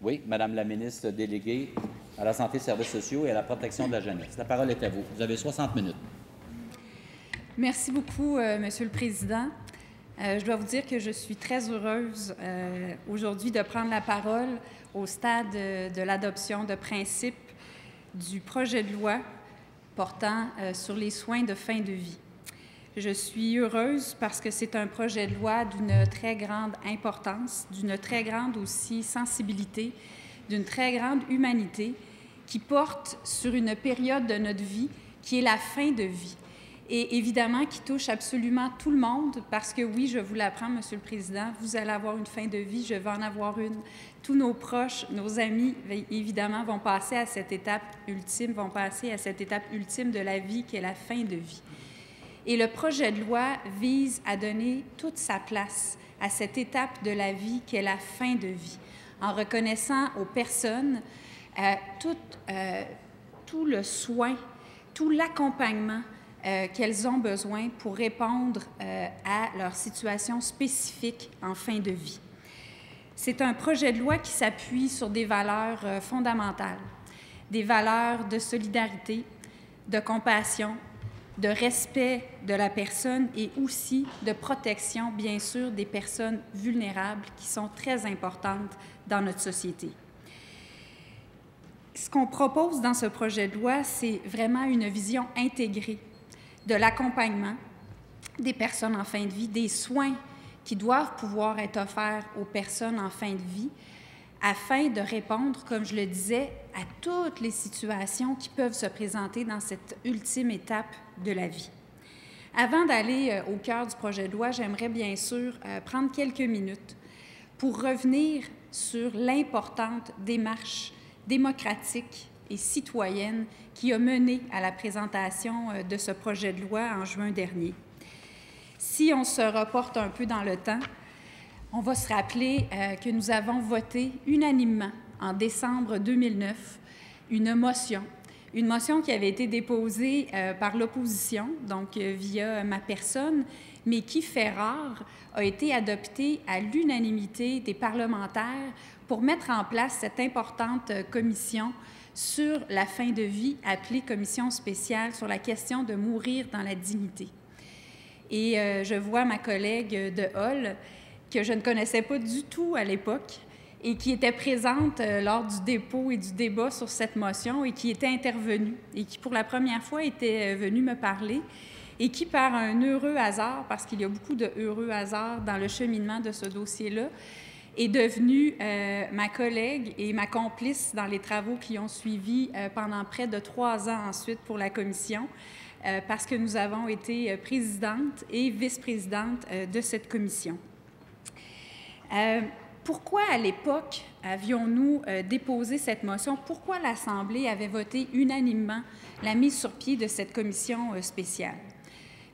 Oui, Madame la ministre déléguée à la Santé et Services sociaux et à la protection de la jeunesse. La parole est à vous. Vous avez 60 minutes. Merci beaucoup, Monsieur le Président. Je dois vous dire que je suis très heureuse aujourd'hui de prendre la parole au stade de l'adoption de principes du projet de loi portant sur les soins de fin de vie. Je suis heureuse parce que c'est un projet de loi d'une très grande importance, d'une très grande aussi sensibilité, d'une très grande humanité qui porte sur une période de notre vie qui est la fin de vie. Et évidemment, qui touche absolument tout le monde, parce que oui, je vous l'apprends, Monsieur le Président, vous allez avoir une fin de vie, je vais en avoir une. Tous nos proches, nos amis, évidemment, vont passer à cette étape ultime, de la vie qui est la fin de vie. Et le projet de loi vise à donner toute sa place à cette étape de la vie qui est la fin de vie, en reconnaissant aux personnes tout le soin, tout l'accompagnement qu'elles ont besoin pour répondre à leur situation spécifique en fin de vie. C'est un projet de loi qui s'appuie sur des valeurs fondamentales, des valeurs de solidarité, de compassion, de respect de la personne et aussi de protection, bien sûr, des personnes vulnérables qui sont très importantes dans notre société. Ce qu'on propose dans ce projet de loi, c'est vraiment une vision intégrée de l'accompagnement des personnes en fin de vie, des soins qui doivent pouvoir être offerts aux personnes en fin de vie, afin de répondre, comme je le disais, à toutes les situations qui peuvent se présenter dans cette ultime étape de la vie. Avant d'aller au cœur du projet de loi, j'aimerais bien sûr prendre quelques minutes pour revenir sur l'importante démarche démocratique et citoyenne qui a mené à la présentation de ce projet de loi en juin dernier. Si on se reporte un peu dans le temps, on va se rappeler que nous avons voté unanimement en décembre 2009 une motion qui avait été déposée par l'opposition, donc via ma personne, mais qui, fait rare, a été adoptée à l'unanimité des parlementaires pour mettre en place cette importante commission sur la fin de vie, appelée Commission spéciale sur la question de mourir dans la dignité. Et je vois ma collègue de Hall, que je ne connaissais pas du tout à l'époque et qui était présente lors du dépôt et du débat sur cette motion et qui était intervenue et qui, pour la première fois, était venue me parler et qui, par un heureux hasard, parce qu'il y a beaucoup de heureux hasards dans le cheminement de ce dossier-là, est devenue ma collègue et ma complice dans les travaux qui ont suivi pendant près de 3 ans ensuite pour la commission, parce que nous avons été présidente et vice-présidente de cette commission. Pourquoi, à l'époque, avions-nous déposé cette motion? Pourquoi l'Assemblée avait voté unanimement la mise sur pied de cette commission spéciale?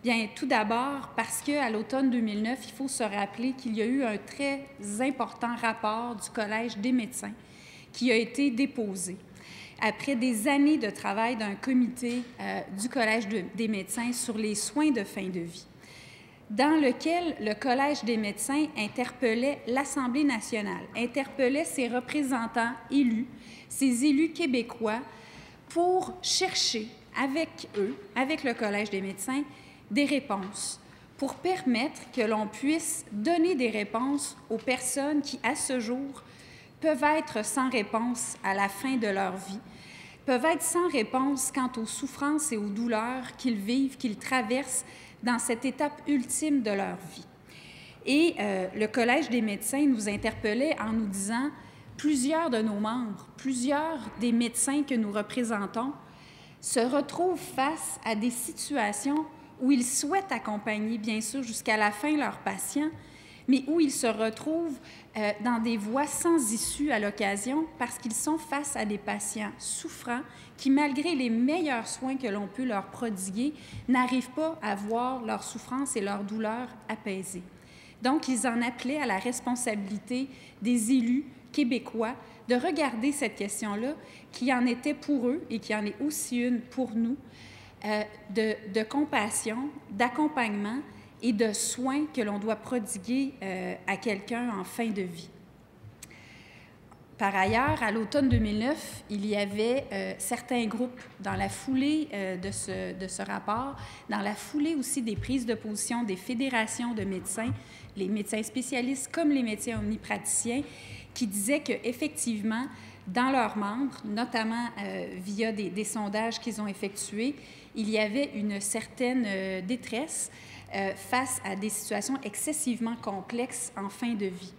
Bien, tout d'abord, parce qu'à l'automne 2009, il faut se rappeler qu'il y a eu un très important rapport du Collège des médecins qui a été déposé après des années de travail d'un comité du Collège des médecins sur les soins de fin de vie, dans lequel le Collège des médecins interpellait l'Assemblée nationale, interpellait ses représentants élus, ses élus québécois, pour chercher avec eux, avec le Collège des médecins, des réponses, pour permettre que l'on puisse donner des réponses aux personnes qui, à ce jour, peuvent être sans réponse à la fin de leur vie, peuvent être sans réponse quant aux souffrances et aux douleurs qu'ils vivent, qu'ils traversent dans cette étape ultime de leur vie. Et le Collège des médecins nous interpellait en nous disant « Plusieurs de nos membres, plusieurs des médecins que nous représentons se retrouvent face à des situations où ils souhaitent accompagner, bien sûr, jusqu'à la fin leurs patients, mais où ils se retrouvent dans des voies sans issue à l'occasion parce qu'ils sont face à des patients souffrants qui, malgré les meilleurs soins que l'on peut leur prodiguer, n'arrivent pas à voir leur souffrance et leur douleur apaisées. Donc, ils en appelaient à la responsabilité des élus québécois de regarder cette question-là, qui en était pour eux et qui en est aussi une pour nous, de compassion, d'accompagnement et de soins que l'on doit prodiguer à quelqu'un en fin de vie. Par ailleurs, à l'automne 2009, il y avait certains groupes dans la foulée de ce rapport, dans la foulée aussi des prises de position des fédérations de médecins, les médecins spécialistes comme les médecins omnipraticiens, qui disaient qu'effectivement, dans leurs membres, notamment via des sondages qu'ils ont effectués, il y avait une certaine détresse face à des situations excessivement complexes en fin de vie.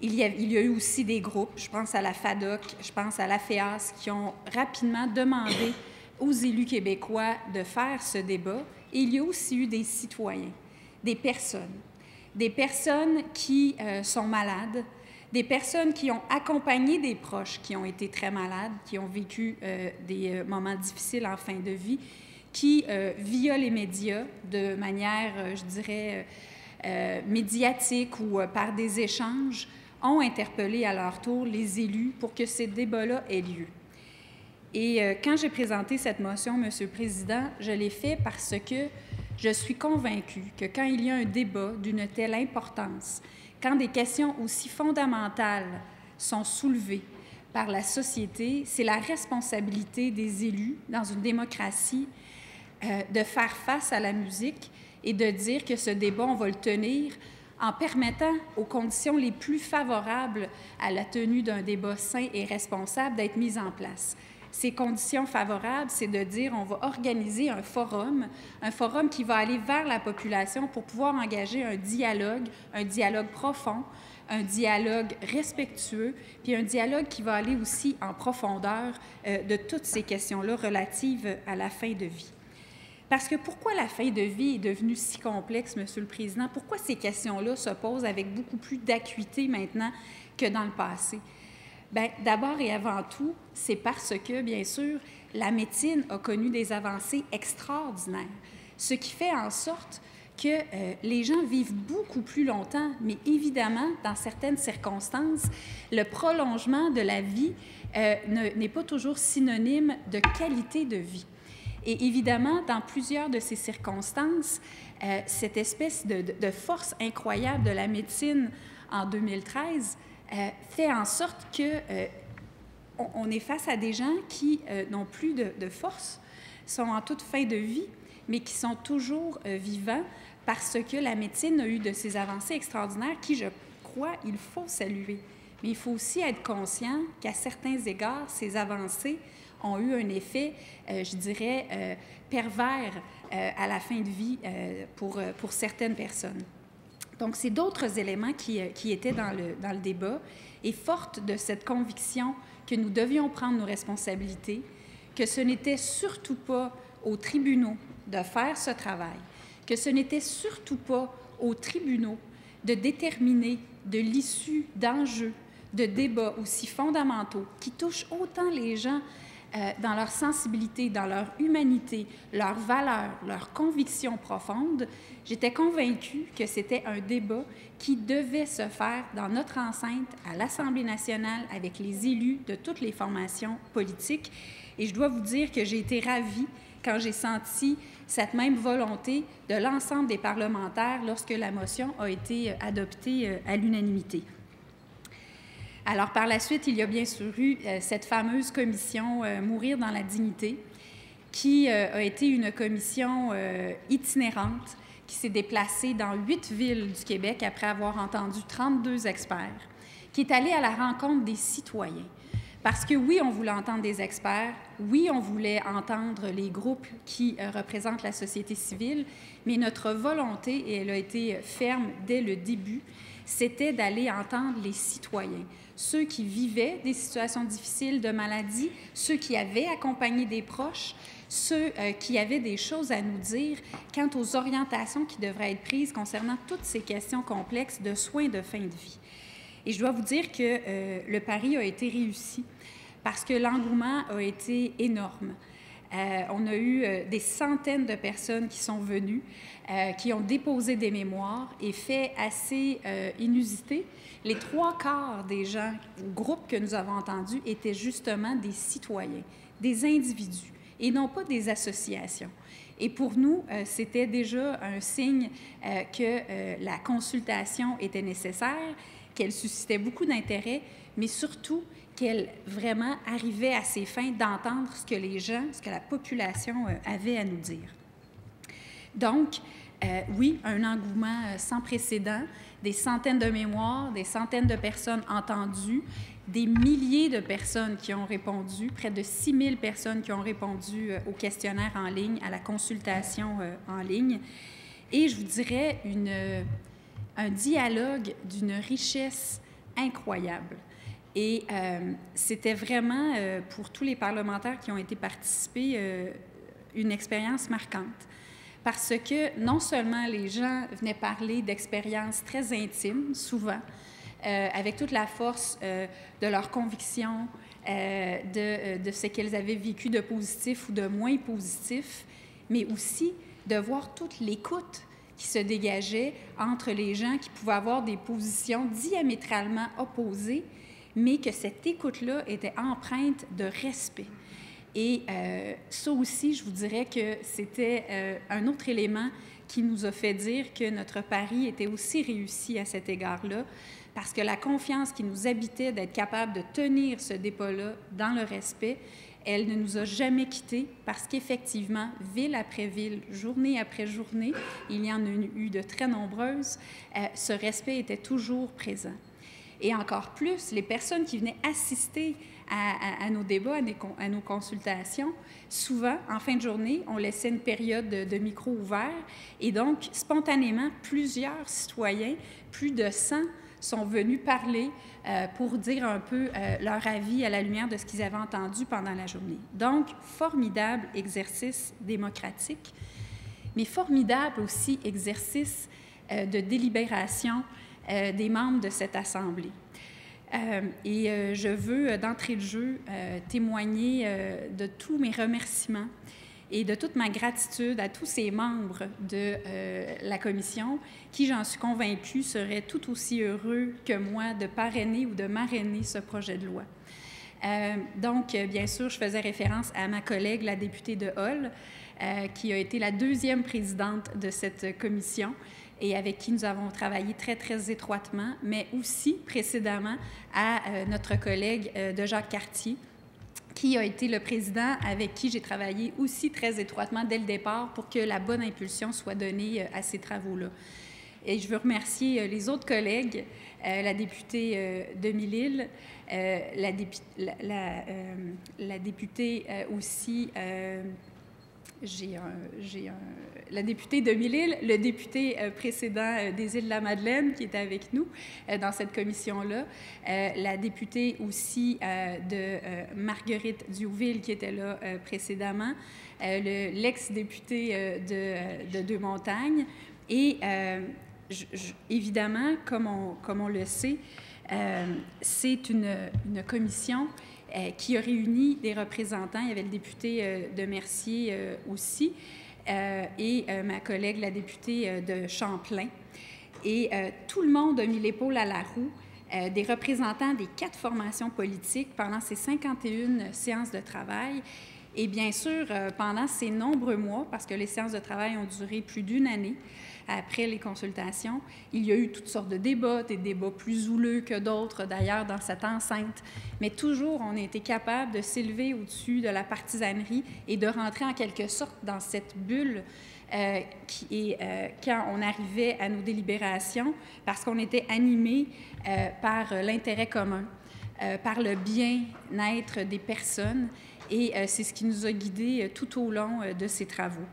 Il y a eu aussi des groupes, je pense à la FADOC, je pense à la FEAS, qui ont rapidement demandé aux élus québécois de faire ce débat. Et il y a aussi eu des citoyens, des personnes qui sont malades, des personnes qui ont accompagné des proches qui ont été très malades, qui ont vécu des moments difficiles en fin de vie, qui, via les médias, de manière, je dirais, médiatique ou par des échanges, ont interpellé à leur tour les élus pour que ces débats-là aient lieu. Et quand j'ai présenté cette motion, M. le Président, je l'ai fait parce que je suis convaincue que quand il y a un débat d'une telle importance, quand des questions aussi fondamentales sont soulevées par la société, c'est la responsabilité des élus dans une démocratie de faire face à la musique et de dire que ce débat, on va le tenir en permettant aux conditions les plus favorables à la tenue d'un débat sain et responsable d'être mises en place. Ces conditions favorables, c'est de dire on va organiser un forum qui va aller vers la population pour pouvoir engager un dialogue profond, un dialogue respectueux, puis un dialogue qui va aller aussi en profondeur de toutes ces questions-là relatives à la fin de vie. Parce que pourquoi la fin de vie est devenue si complexe, Monsieur le Président? Pourquoi ces questions-là se posent avec beaucoup plus d'acuité maintenant que dans le passé? Bien, d'abord et avant tout, c'est parce que, bien sûr, la médecine a connu des avancées extraordinaires, ce qui fait en sorte que les gens vivent beaucoup plus longtemps, mais évidemment, dans certaines circonstances, le prolongement de la vie n'est pas toujours synonyme de qualité de vie. Et évidemment, dans plusieurs de ces circonstances, cette espèce de force incroyable de la médecine en 2013 fait en sorte qu'on est face à des gens qui n'ont plus de force, sont en toute fin de vie, mais qui sont toujours vivants parce que la médecine a eu de ces avancées extraordinaires qui, je crois, il faut saluer. Mais il faut aussi être conscient qu'à certains égards, ces avancées ont eu un effet, je dirais, pervers à la fin de vie pour certaines personnes. Donc, c'est d'autres éléments qui étaient dans le débat et forte de cette conviction que nous devions prendre nos responsabilités, que ce n'était surtout pas aux tribunaux de faire ce travail, que ce n'était surtout pas aux tribunaux de déterminer de l'issue d'enjeux, de débats aussi fondamentaux qui touchent autant les gens dans leur sensibilité, dans leur humanité, leurs valeurs, leurs convictions profondes. J'étais convaincue que c'était un débat qui devait se faire dans notre enceinte, à l'Assemblée nationale, avec les élus de toutes les formations politiques. Et je dois vous dire que j'ai été ravie quand j'ai senti cette même volonté de l'ensemble des parlementaires lorsque la motion a été adoptée à l'unanimité. Alors, par la suite, il y a bien sûr eu cette fameuse commission Mourir dans la dignité, qui a été une commission itinérante, qui s'est déplacée dans 8 villes du Québec après avoir entendu 32 experts, qui est allée à la rencontre des citoyens. Parce que oui, on voulait entendre des experts, oui, on voulait entendre les groupes qui représentent la société civile, mais notre volonté, et elle a été ferme dès le début, c'était d'aller entendre les citoyens, ceux qui vivaient des situations difficiles de maladie, ceux qui avaient accompagné des proches, ceux qui avaient des choses à nous dire quant aux orientations qui devraient être prises concernant toutes ces questions complexes de soins de fin de vie. Et je dois vous dire que le pari a été réussi parce que l'engouement a été énorme. On a eu des centaines de personnes qui sont venues, qui ont déposé des mémoires et fait assez inusité. Les 3/4 des gens, groupes que nous avons entendus, étaient justement des citoyens, des individus, et non pas des associations. Et pour nous, c'était déjà un signe que la consultation était nécessaire, qu'elle suscitait beaucoup d'intérêt, mais surtout qu'elle vraiment arrivait à ses fins d'entendre ce que les gens, ce que la population avait à nous dire. Donc, oui, un engouement sans précédent, des centaines de mémoires, des centaines de personnes entendues, des milliers de personnes qui ont répondu, près de 6000 personnes qui ont répondu au questionnaire en ligne, à la consultation en ligne, et je vous dirais un dialogue d'une richesse incroyable. Et c'était vraiment, pour tous les parlementaires qui ont été participés, une expérience marquante. Parce que non seulement les gens venaient parler d'expériences très intimes, souvent, avec toute la force de leurs convictions, de ce qu'elles avaient vécu de positif ou de moins positif, mais aussi de voir toute l'écoute qui se dégageait entre les gens qui pouvaient avoir des positions diamétralement opposées, mais que cette écoute-là était empreinte de respect. Et ça aussi, je vous dirais que c'était un autre élément qui nous a fait dire que notre pari était aussi réussi à cet égard-là, parce que la confiance qui nous habitait d'être capable de tenir ce débat-là dans le respect, elle ne nous a jamais quittés, parce qu'effectivement, ville après ville, journée après journée, il y en a eu de très nombreuses, ce respect était toujours présent. Et encore plus, les personnes qui venaient assister à nos débats, à nos consultations, souvent, en fin de journée, on laissait une période de micro ouvert. Et donc, spontanément, plusieurs citoyens, plus de 100, sont venus parler pour dire un peu leur avis à la lumière de ce qu'ils avaient entendu pendant la journée. Donc, formidable exercice démocratique, mais formidable aussi exercice de délibération des membres de cette Assemblée. Et je veux, d'entrée de jeu, témoigner de tous mes remerciements et de toute ma gratitude à tous ces membres de la Commission qui, j'en suis convaincue, seraient tout aussi heureux que moi de parrainer ou de marrainer ce projet de loi. Donc, bien sûr, je faisais référence à ma collègue, la députée de Hall, qui a été la deuxième présidente de cette commission et avec qui nous avons travaillé très, très étroitement, mais aussi précédemment à notre collègue de Jacques Cartier, qui a été le président avec qui j'ai travaillé aussi très étroitement dès le départ pour que la bonne impulsion soit donnée à ces travaux-là. Et je veux remercier les autres collègues, la députée de Mille-Îles, la députée aussi... la députée de Mille-Îles, le député précédent des Îles-de-la-Madeleine qui était avec nous dans cette commission-là, la députée aussi de Marguerite Diouville qui était là précédemment, l'ex-député de Deux-Montagnes. Et évidemment, comme on le sait, c'est une commission qui a réuni des représentants. Il y avait le député de Mercier aussi et ma collègue, la députée de Champlain. Et tout le monde a mis l'épaule à la roue, des représentants des 4 formations politiques pendant ces 51 séances de travail. Et bien sûr, pendant ces nombreux mois, parce que les séances de travail ont duré plus d'1 année, après les consultations, il y a eu toutes sortes de débats, des débats plus houleux que d'autres d'ailleurs dans cette enceinte, mais toujours on a été capable de s'élever au-dessus de la partisanerie et de rentrer en quelque sorte dans cette bulle quand on arrivait à nos délibérations, parce qu'on était animés par l'intérêt commun, par le bien-être des personnes, et c'est ce qui nous a guidés tout au long de ces travaux.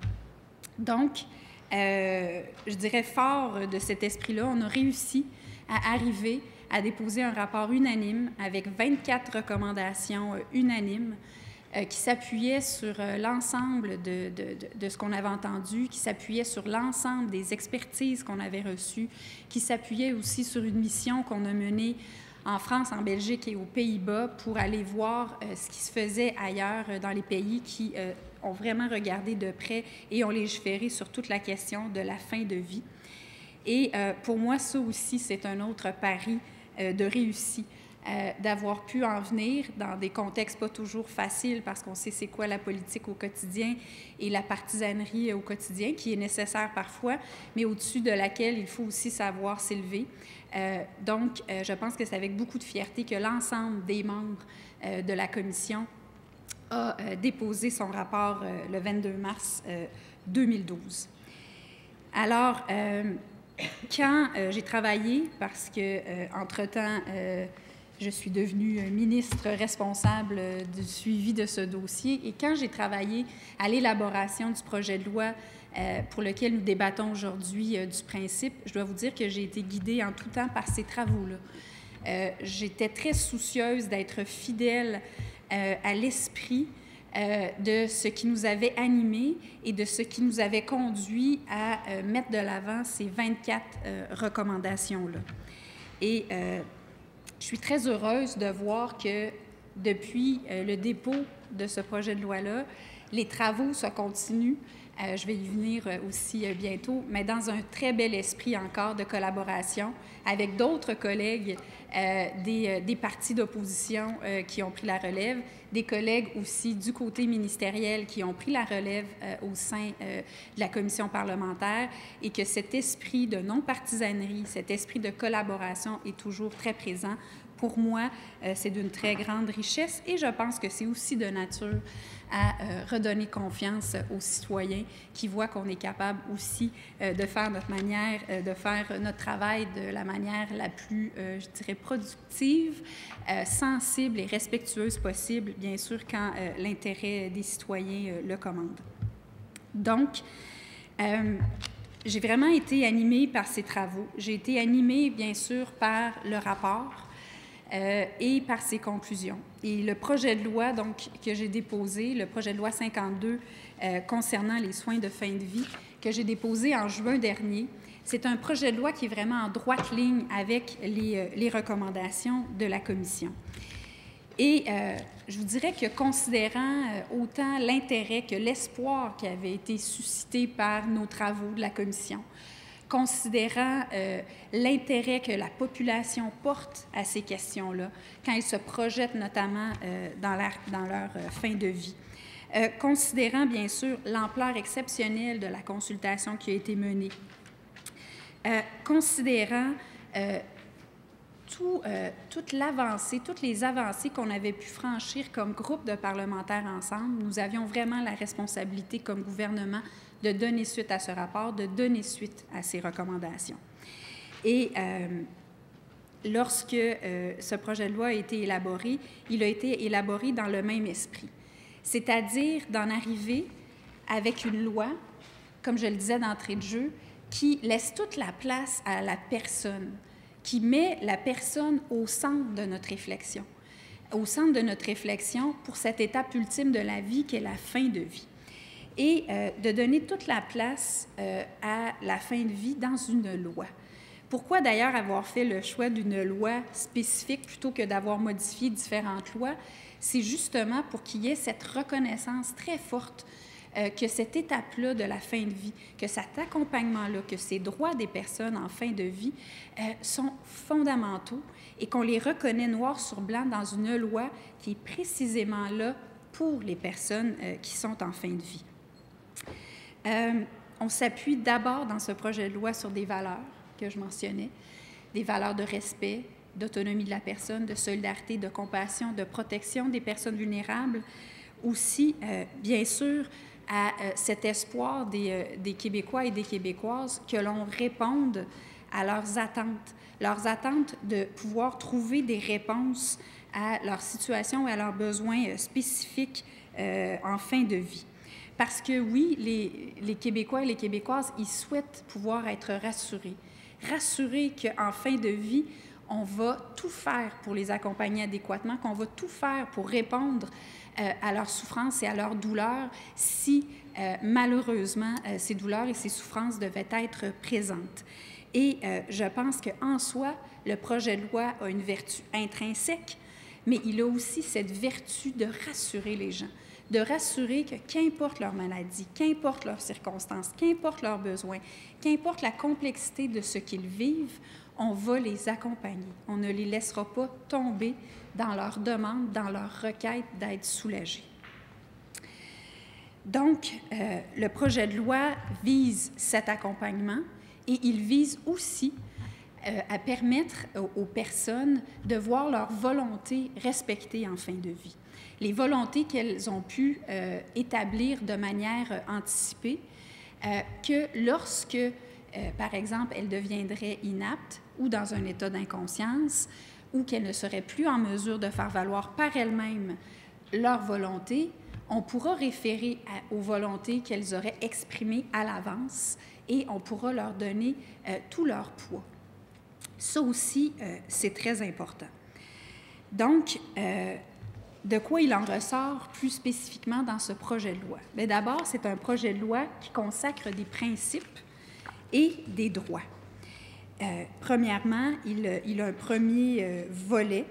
Donc, je dirais fort de cet esprit-là, on a réussi à arriver à déposer un rapport unanime avec 24 recommandations unanimes qui s'appuyaient sur l'ensemble de ce qu'on avait entendu, qui s'appuyaient sur l'ensemble des expertises qu'on avait reçues, qui s'appuyaient aussi sur une mission qu'on a menée en France, en Belgique et aux Pays-Bas pour aller voir ce qui se faisait ailleurs dans les pays qui ont vraiment regardé de près et ont légiféré sur toute la question de la fin de vie. Et pour moi, ça aussi, c'est un autre pari de réussite d'avoir pu en venir dans des contextes pas toujours faciles parce qu'on sait c'est quoi la politique au quotidien et la partisanerie au quotidien qui est nécessaire parfois, mais au-dessus de laquelle il faut aussi savoir s'élever. Donc, je pense que c'est avec beaucoup de fierté que l'ensemble des membres de la commission a déposé son rapport le 22 mars 2012. Alors, quand j'ai travaillé, parce que entre-temps, je suis devenue ministre responsable du suivi de ce dossier, et quand j'ai travaillé à l'élaboration du projet de loi pour lequel nous débattons aujourd'hui du principe, je dois vous dire que j'ai été guidée en tout temps par ces travaux-là. J'étais très soucieuse d'être fidèle à l'esprit de ce qui nous avait animés et de ce qui nous avait conduit à mettre de l'avant ces 24 recommandations-là. Et je suis très heureuse de voir que depuis le dépôt de ce projet de loi-là, les travaux se continuent. Je vais y venir aussi bientôt, mais dans un très bel esprit encore de collaboration avec d'autres collègues des partis d'opposition qui ont pris la relève, des collègues aussi du côté ministériel qui ont pris la relève au sein de la commission parlementaire et que cet esprit de non-partisanerie, cet esprit de collaboration est toujours très présent. Pour moi, c'est d'une très grande richesse et je pense que c'est aussi de nature à redonner confiance aux citoyens qui voient qu'on est capable aussi de faire notre manière, de faire notre travail de la manière la plus, je dirais, productive, sensible et respectueuse possible, bien sûr, quand l'intérêt des citoyens le commande. Donc, j'ai vraiment été animée par ces travaux. J'ai été animée, bien sûr, par le rapport, et par ses conclusions. Et le projet de loi donc, que j'ai déposé, le projet de loi 52 concernant les soins de fin de vie, que j'ai déposé en juin dernier, c'est un projet de loi qui est vraiment en droite ligne avec les recommandations de la Commission. Et je vous dirais que considérant autant l'intérêt que l'espoir qui avait été suscité par nos travaux de la Commission, considérant l'intérêt que la population porte à ces questions-là, quand ils se projettent notamment dans leur fin de vie. Considérant, bien sûr, l'ampleur exceptionnelle de la consultation qui a été menée. Considérant toute l'avancée, toutes les avancées qu'on avait pu franchir comme groupe de parlementaires ensemble, nous avions vraiment la responsabilité comme gouvernement de donner suite à ce rapport, de donner suite à ces recommandations. Et lorsque ce projet de loi a été élaboré, il a été élaboré dans le même esprit, c'est-à-dire d'en arriver avec une loi, comme je le disais d'entrée de jeu, qui laisse toute la place à la personne, qui met la personne au centre de notre réflexion, pour cette étape ultime de la vie qui est la fin de vie. Et de donner toute la place à la fin de vie dans une loi. Pourquoi d'ailleurs avoir fait le choix d'une loi spécifique plutôt que d'avoir modifié différentes lois? C'est justement pour qu'il y ait cette reconnaissance très forte que cette étape-là de la fin de vie, que cet accompagnement-là, que ces droits des personnes en fin de vie sont fondamentaux et qu'on les reconnaît noir sur blanc dans une loi qui est précisément là pour les personnes qui sont en fin de vie. On s'appuie d'abord dans ce projet de loi sur des valeurs que je mentionnais, des valeurs de respect, d'autonomie de la personne, de solidarité, de compassion, de protection des personnes vulnérables, aussi, bien sûr, à cet espoir des Québécois et des Québécoises que l'on réponde à leurs attentes de pouvoir trouver des réponses à leur situation et à leurs besoins spécifiques en fin de vie. Parce que oui, les Québécois et les Québécoises, ils souhaitent pouvoir être rassurés qu'en fin de vie, on va tout faire pour les accompagner adéquatement, qu'on va tout faire pour répondre à leurs souffrances et à leurs douleurs si, malheureusement, ces douleurs et ces souffrances devaient être présentes. Et je pense qu'en soi, le projet de loi a une vertu intrinsèque, mais il a aussi cette vertu de rassurer les gens, de rassurer que qu'importe leur maladie, qu'importe leurs circonstances, qu'importe leurs besoins, qu'importe la complexité de ce qu'ils vivent, on va les accompagner. On ne les laissera pas tomber dans leur demande, dans leur requête d'être soulagés. Donc, le projet de loi vise cet accompagnement et il vise aussi à permettre aux personnes de voir leur volonté respectée en fin de vie. Les volontés qu'elles ont pu établir de manière anticipée, que lorsque, par exemple, elles deviendraient inaptes ou dans un état d'inconscience, ou qu'elles ne seraient plus en mesure de faire valoir par elles-mêmes leur volonté, on pourra référer aux volontés qu'elles auraient exprimées à l'avance et on pourra leur donner tout leur poids. Ça aussi, c'est très important. Donc, de quoi il en ressort plus spécifiquement dans ce projet de loi? Bien, d'abord, c'est un projet de loi qui consacre des principes et des droits. Premièrement, il a un premier volet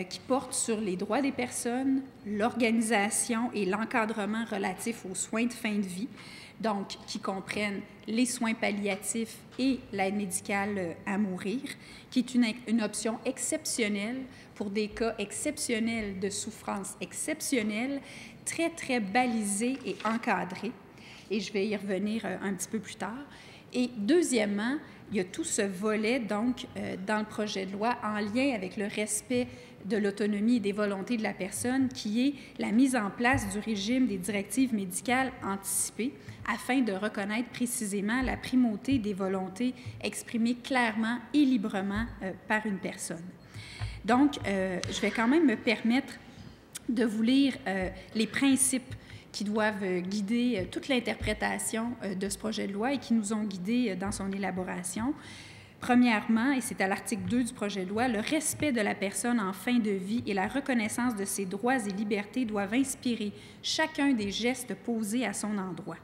qui porte sur les droits des personnes, l'organisation et l'encadrement relatifs aux soins de fin de vie, donc qui comprennent les soins palliatifs et l'aide médicale à mourir, qui est une option exceptionnelle pour des cas exceptionnels de souffrance exceptionnelle, très, très balisée et encadrée. Et je vais y revenir un petit peu plus tard. Et deuxièmement, il y a tout ce volet, donc, dans le projet de loi en lien avec le respect de l'autonomie et des volontés de la personne, qui est la mise en place du régime des directives médicales anticipées afin de reconnaître précisément la primauté des volontés exprimées clairement et librement par une personne. Donc, je vais quand même me permettre de vous lire les principes qui doivent guider toute l'interprétation de ce projet de loi et qui nous ont guidés dans son élaboration. Premièrement, et c'est à l'article 2 du projet de loi, le respect de la personne en fin de vie et la reconnaissance de ses droits et libertés doivent inspirer chacun des gestes posés à son endroit.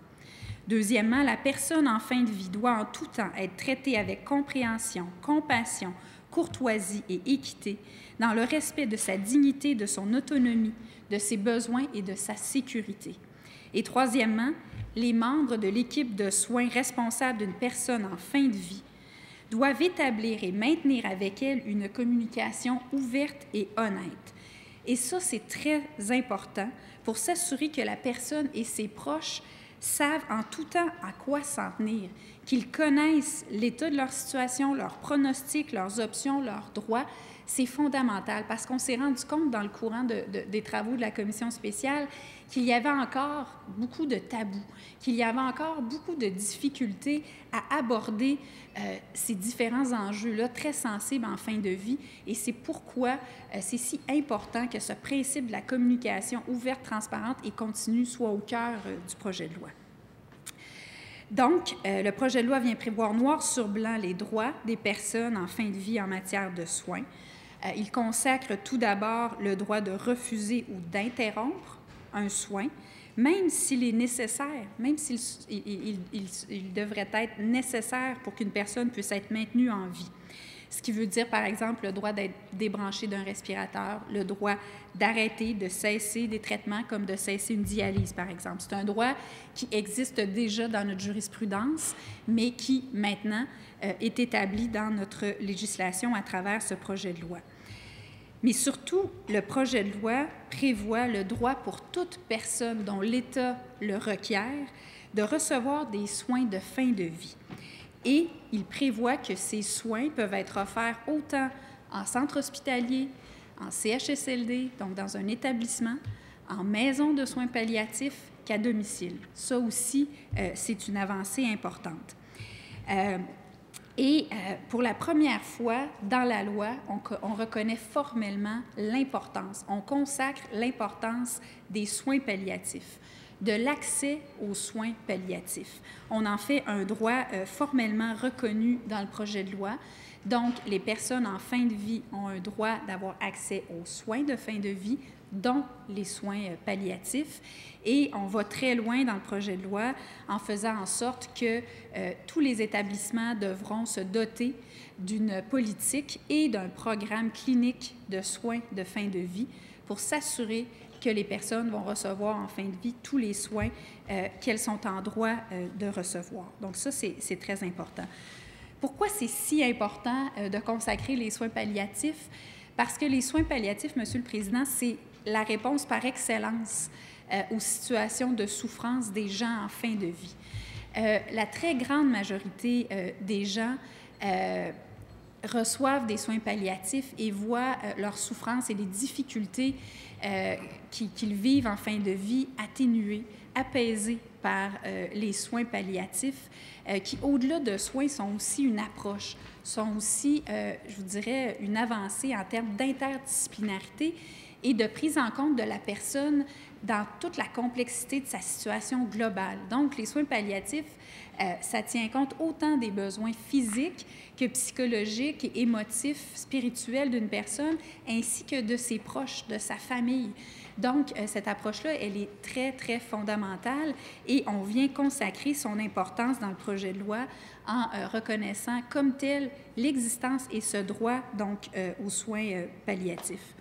Deuxièmement, la personne en fin de vie doit en tout temps être traitée avec compréhension, compassion, courtoisie et équité, dans le respect de sa dignité, de son autonomie, de ses besoins et de sa sécurité. Et troisièmement, les membres de l'équipe de soins responsable d'une personne en fin de vie doivent établir et maintenir avec elle une communication ouverte et honnête. Et ça, c'est très important pour s'assurer que la personne et ses proches savent en tout temps à quoi s'en tenir, qu'ils connaissent l'état de leur situation, leurs pronostics, leurs options, leurs droits. C'est fondamental parce qu'on s'est rendu compte dans le courant des travaux de la commission spéciale qu'il y avait encore beaucoup de tabous, qu'il y avait encore beaucoup de difficultés à aborder ces différents enjeux-là très sensibles en fin de vie. Et c'est pourquoi c'est si important que ce principe de la communication ouverte, transparente et continue soit au cœur du projet de loi. Donc, le projet de loi vient prévoir noir sur blanc les droits des personnes en fin de vie en matière de soins. Il consacre tout d'abord le droit de refuser ou d'interrompre un soin, même s'il est nécessaire, même s'il devrait être nécessaire pour qu'une personne puisse être maintenue en vie. Ce qui veut dire, par exemple, le droit d'être débranché d'un respirateur, le droit d'arrêter, de cesser des traitements comme de cesser une dialyse, par exemple. C'est un droit qui existe déjà dans notre jurisprudence, mais qui, maintenant, est établi dans notre législation à travers ce projet de loi. Mais surtout, le projet de loi prévoit le droit pour toute personne dont l'État le requiert de recevoir des soins de fin de vie. Et il prévoit que ces soins peuvent être offerts autant en centre hospitalier, en CHSLD, donc dans un établissement, en maison de soins palliatifs qu'à domicile. Ça aussi, c'est une avancée importante. Pour la première fois dans la loi, on reconnaît formellement l'importance, on consacre l'importance des soins palliatifs, de l'accès aux soins palliatifs. On en fait un droit formellement reconnu dans le projet de loi. Donc, les personnes en fin de vie ont un droit d'avoir accès aux soins de fin de vie, dont les soins palliatifs. Et on va très loin dans le projet de loi en faisant en sorte que tous les établissements devront se doter d'une politique et d'un programme clinique de soins de fin de vie pour s'assurer que les personnes vont recevoir en fin de vie tous les soins qu'elles sont en droit de recevoir. Donc ça, c'est très important. Pourquoi c'est si important de consacrer les soins palliatifs? Parce que les soins palliatifs, Monsieur le Président, c'est la réponse par excellence aux situations de souffrance des gens en fin de vie. La très grande majorité des gens reçoivent des soins palliatifs et voient leurs souffrances et les difficultés qu'ils vivent en fin de vie atténuées, apaisées par les soins palliatifs, qui, au-delà de soins, sont aussi une approche, sont aussi, je vous dirais, une avancée en termes d'interdisciplinarité et de prise en compte de la personne dans toute la complexité de sa situation globale. Donc, les soins palliatifs, ça tient compte autant des besoins physiques que psychologiques et émotifs, spirituels d'une personne, ainsi que de ses proches, de sa famille. Donc, cette approche-là, elle est très, très fondamentale et on vient consacrer son importance dans le projet de loi en reconnaissant comme tel l'existence et ce droit, donc, aux soins palliatifs.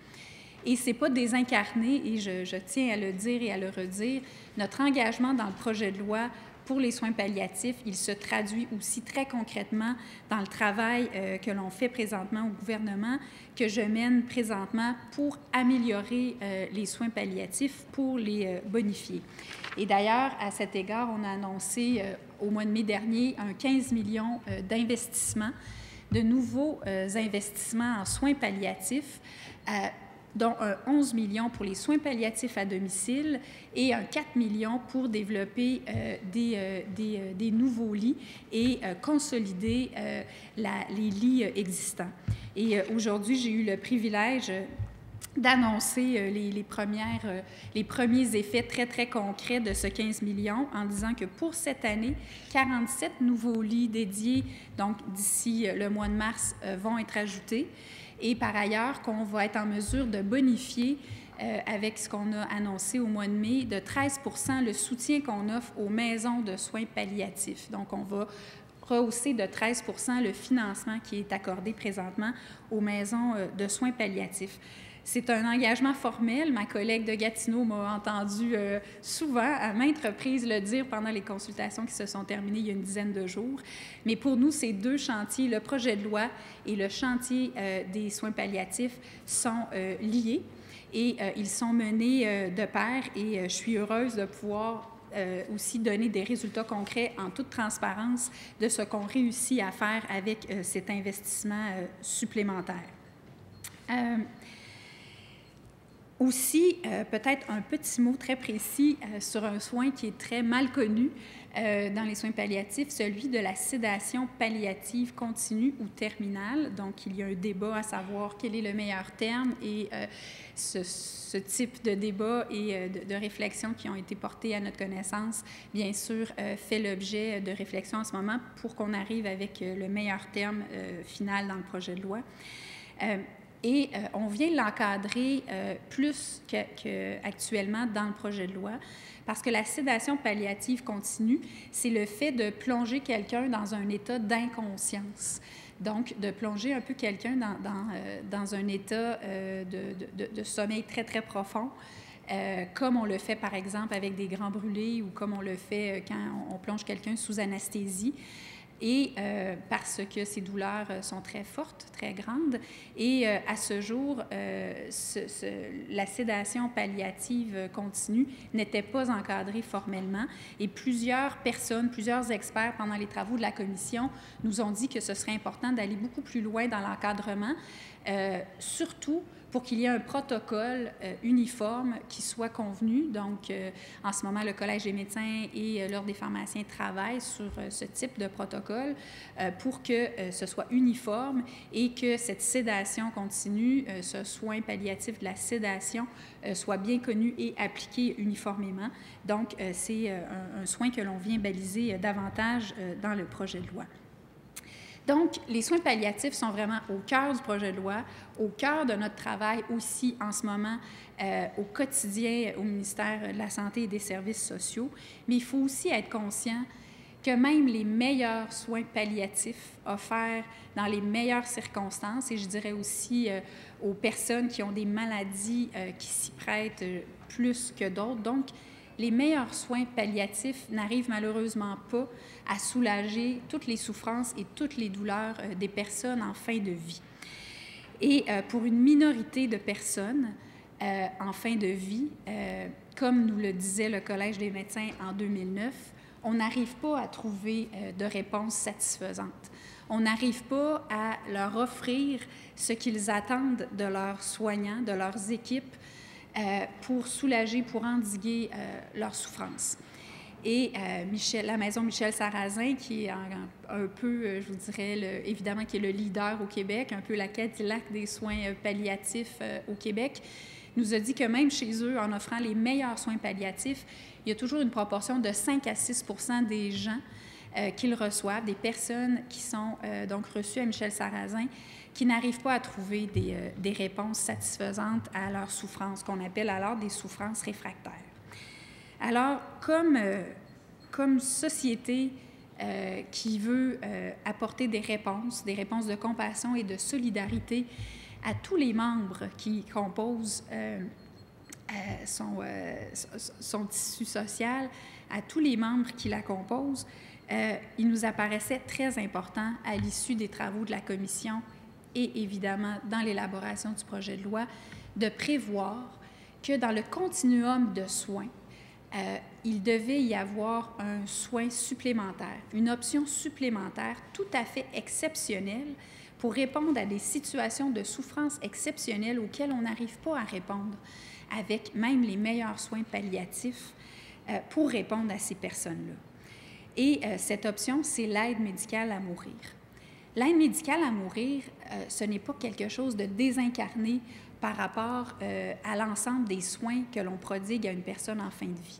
Et ce n'est pas désincarné, et je tiens à le dire et à le redire, notre engagement dans le projet de loi pour les soins palliatifs, il se traduit aussi très concrètement dans le travail que l'on fait présentement au gouvernement, que je mène présentement pour améliorer les soins palliatifs, pour les bonifier. Et d'ailleurs, à cet égard, on a annoncé au mois de mai dernier un 15 millions d'investissements, de nouveaux investissements en soins palliatifs, dont un 11 millions pour les soins palliatifs à domicile et un 4 millions pour développer des nouveaux lits et consolider les lits existants. Et aujourd'hui, j'ai eu le privilège d'annoncer les premiers effets très, très concrets de ce 15 millions en disant que pour cette année, 47 nouveaux lits dédiés, donc d'ici le mois de mars, vont être ajoutés. Et par ailleurs, qu'on va être en mesure de bonifier, avec ce qu'on a annoncé au mois de mai, de 13 % le soutien qu'on offre aux maisons de soins palliatifs. Donc, on va rehausser de 13 % le financement qui est accordé présentement aux maisons de soins palliatifs. C'est un engagement formel. Ma collègue de Gatineau m'a entendu souvent, à maintes reprises, le dire pendant les consultations qui se sont terminées il y a une dizaine de jours. Mais pour nous, ces deux chantiers, le projet de loi et le chantier des soins palliatifs, sont liés et ils sont menés de pair. Et je suis heureuse de pouvoir aussi donner des résultats concrets en toute transparence de ce qu'on réussit à faire avec cet investissement supplémentaire. Aussi, peut-être un petit mot très précis sur un soin qui est très mal connu dans les soins palliatifs, celui de la sédation palliative continue ou terminale. Donc, il y a un débat à savoir quel est le meilleur terme et ce type de débat et de réflexion qui ont été portés à notre connaissance, bien sûr, fait l'objet de réflexion en ce moment pour qu'on arrive avec le meilleur terme final dans le projet de loi. Et on vient l'encadrer plus qu'actuellement dans le projet de loi, parce que la sédation palliative continue, c'est le fait de plonger quelqu'un dans un état d'inconscience. Donc, de plonger un peu quelqu'un dans un état de sommeil très, très profond, comme on le fait, par exemple, avec des grands brûlés ou comme on le fait quand on plonge quelqu'un sous anesthésie. Et parce que ces douleurs sont très fortes, très grandes. Et à ce jour, la sédation palliative continue n'était pas encadrée formellement. Et plusieurs personnes, plusieurs experts pendant les travaux de la commission nous ont dit que ce serait important d'aller beaucoup plus loin dans l'encadrement, surtout pour qu'il y ait un protocole uniforme qui soit convenu. Donc, en ce moment, le Collège des médecins et l'Ordre des pharmaciens travaillent sur ce type de protocole pour que ce soit uniforme et que cette sédation continue, ce soin palliatif de la sédation, soit bien connu et appliqué uniformément. Donc, c'est un soin que l'on vient baliser davantage dans le projet de loi. Donc, les soins palliatifs sont vraiment au cœur du projet de loi, au cœur de notre travail aussi en ce moment au quotidien au ministère de la Santé et des Services sociaux. Mais il faut aussi être conscient que même les meilleurs soins palliatifs offerts dans les meilleures circonstances, et je dirais aussi aux personnes qui ont des maladies qui s'y prêtent plus que d'autres, donc les meilleurs soins palliatifs n'arrivent malheureusement pas à soulager toutes les souffrances et toutes les douleurs des personnes en fin de vie. Et pour une minorité de personnes en fin de vie, comme nous le disait le Collège des médecins en 2009, on n'arrive pas à trouver de réponse satisfaisante. On n'arrive pas à leur offrir ce qu'ils attendent de leurs soignants, de leurs équipes, pour soulager, pour endiguer leurs souffrances. Et la Maison Michel Sarrazin, qui est un peu, je vous dirais, évidemment, qui est le leader au Québec, un peu la Cadillac des soins palliatifs au Québec, nous a dit que même chez eux, en offrant les meilleurs soins palliatifs, il y a toujours une proportion de 5 à 6 % des gens qu'ils reçoivent, des personnes qui sont donc reçues à Michel Sarrazin, qui n'arrivent pas à trouver des réponses satisfaisantes à leurs souffrances, qu'on appelle alors des souffrances réfractaires. Alors, comme société qui veut apporter des réponses de compassion et de solidarité à tous les membres qui composent son tissu social, à tous les membres qui la composent, il nous apparaissait très important, à l'issue des travaux de la commission et évidemment dans l'élaboration du projet de loi, de prévoir que dans le continuum de soins, il devait y avoir un soin supplémentaire, une option supplémentaire tout à fait exceptionnelle pour répondre à des situations de souffrance exceptionnelles auxquelles on n'arrive pas à répondre avec même les meilleurs soins palliatifs pour répondre à ces personnes-là. Et cette option, c'est l'aide médicale à mourir. L'aide médicale à mourir, ce n'est pas quelque chose de désincarné par rapport à l'ensemble des soins que l'on prodigue à une personne en fin de vie.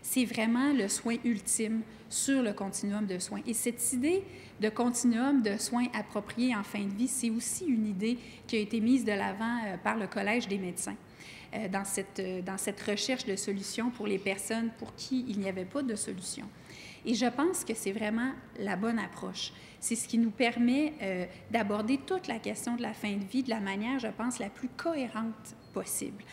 C'est vraiment le soin ultime sur le continuum de soins. Et cette idée de continuum de soins appropriés en fin de vie, c'est aussi une idée qui a été mise de l'avant par le Collège des médecins dans cette recherche de solutions pour les personnes pour qui il n'y avait pas de solution. Et je pense que c'est vraiment la bonne approche. C'est ce qui nous permet d'aborder toute la question de la fin de vie de la manière, je pense, la plus cohérente possible,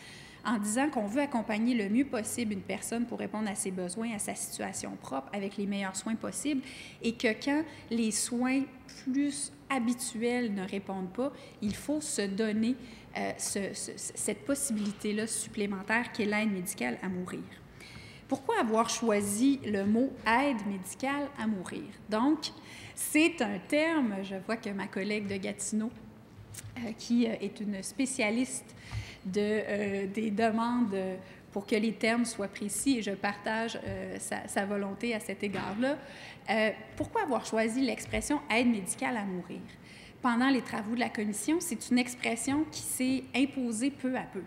en disant qu'on veut accompagner le mieux possible une personne pour répondre à ses besoins, à sa situation propre, avec les meilleurs soins possibles, et que quand les soins plus habituels ne répondent pas, il faut se donner cette possibilité-là supplémentaire qu'est l'aide médicale à mourir. Pourquoi avoir choisi le mot « aide médicale à mourir ». Donc, c'est un terme, je vois que ma collègue de Gatineau, qui est une spécialiste des demandes pour que les termes soient précis, et je partage sa volonté à cet égard-là. Pourquoi avoir choisi l'expression « aide médicale à mourir » ? Pendant les travaux de la commission, c'est une expression qui s'est imposée peu à peu.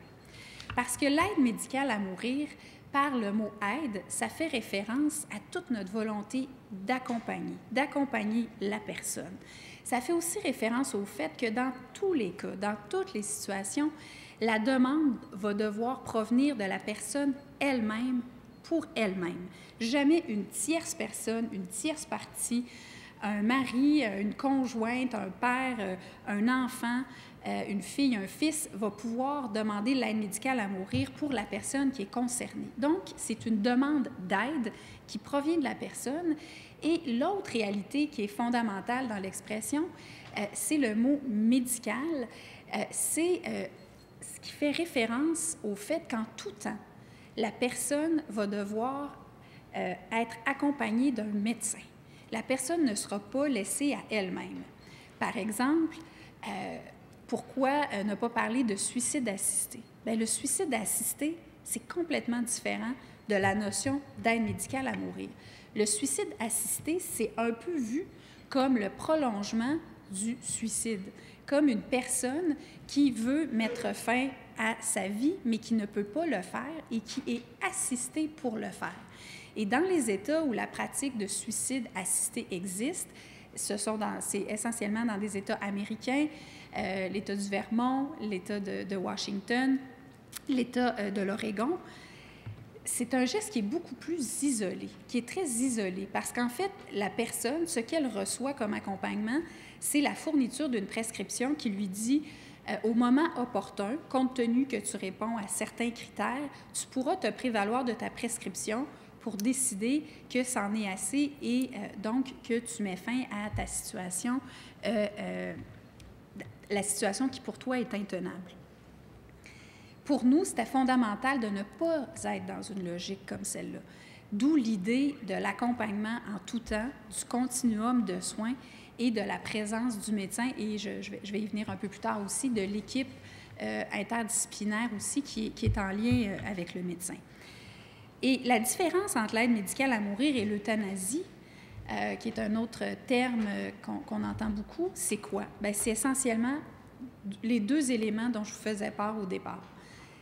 Parce que l'aide médicale à mourir, par le mot « aide », ça fait référence à toute notre volonté d'accompagner la personne. Ça fait aussi référence au fait que dans tous les cas, dans toutes les situations, la demande va devoir provenir de la personne elle-même pour elle-même. Jamais une tierce personne, une tierce partie, un mari, une conjointe, un père, un enfant, une fille, un fils, va pouvoir demander l'aide médicale à mourir pour la personne qui est concernée. Donc, c'est une demande d'aide qui provient de la personne. Et l'autre réalité qui est fondamentale dans l'expression, c'est le mot « médical ». C'est ce qui fait référence au fait qu'en tout temps, la personne va devoir être accompagnée d'un médecin. La personne ne sera pas laissée à elle-même. Par exemple, pourquoi ne pas parler de suicide assisté? Bien, le suicide assisté, c'est complètement différent de la notion d'aide médicale à mourir. Le suicide assisté, c'est un peu vu comme le prolongement du suicide, comme une personne qui veut mettre fin à sa vie, mais qui ne peut pas le faire et qui est assistée pour le faire. Et dans les États où la pratique de suicide assisté existe, c'est essentiellement dans des États américains, l'État du Vermont, l'État de Washington, l'État de l'Oregon. C'est un geste qui est beaucoup plus isolé, qui est très isolé, parce qu'en fait, la personne, ce qu'elle reçoit comme accompagnement, c'est la fourniture d'une prescription qui lui dit au moment opportun, compte tenu que tu réponds à certains critères, tu pourras te prévaloir de ta prescription pour décider que c'en est assez et donc que tu mets fin à ta situation, la situation qui pour toi est intenable. Pour nous, c'était fondamental de ne pas être dans une logique comme celle-là. D'où l'idée de l'accompagnement en tout temps, du continuum de soins et de la présence du médecin, et je vais y venir un peu plus tard aussi, de l'équipe interdisciplinaire aussi qui est en lien avec le médecin. Et la différence entre l'aide médicale à mourir et l'euthanasie, qui est un autre terme qu'on entend beaucoup, c'est quoi? Bien, c'est essentiellement les deux éléments dont je vous faisais part au départ.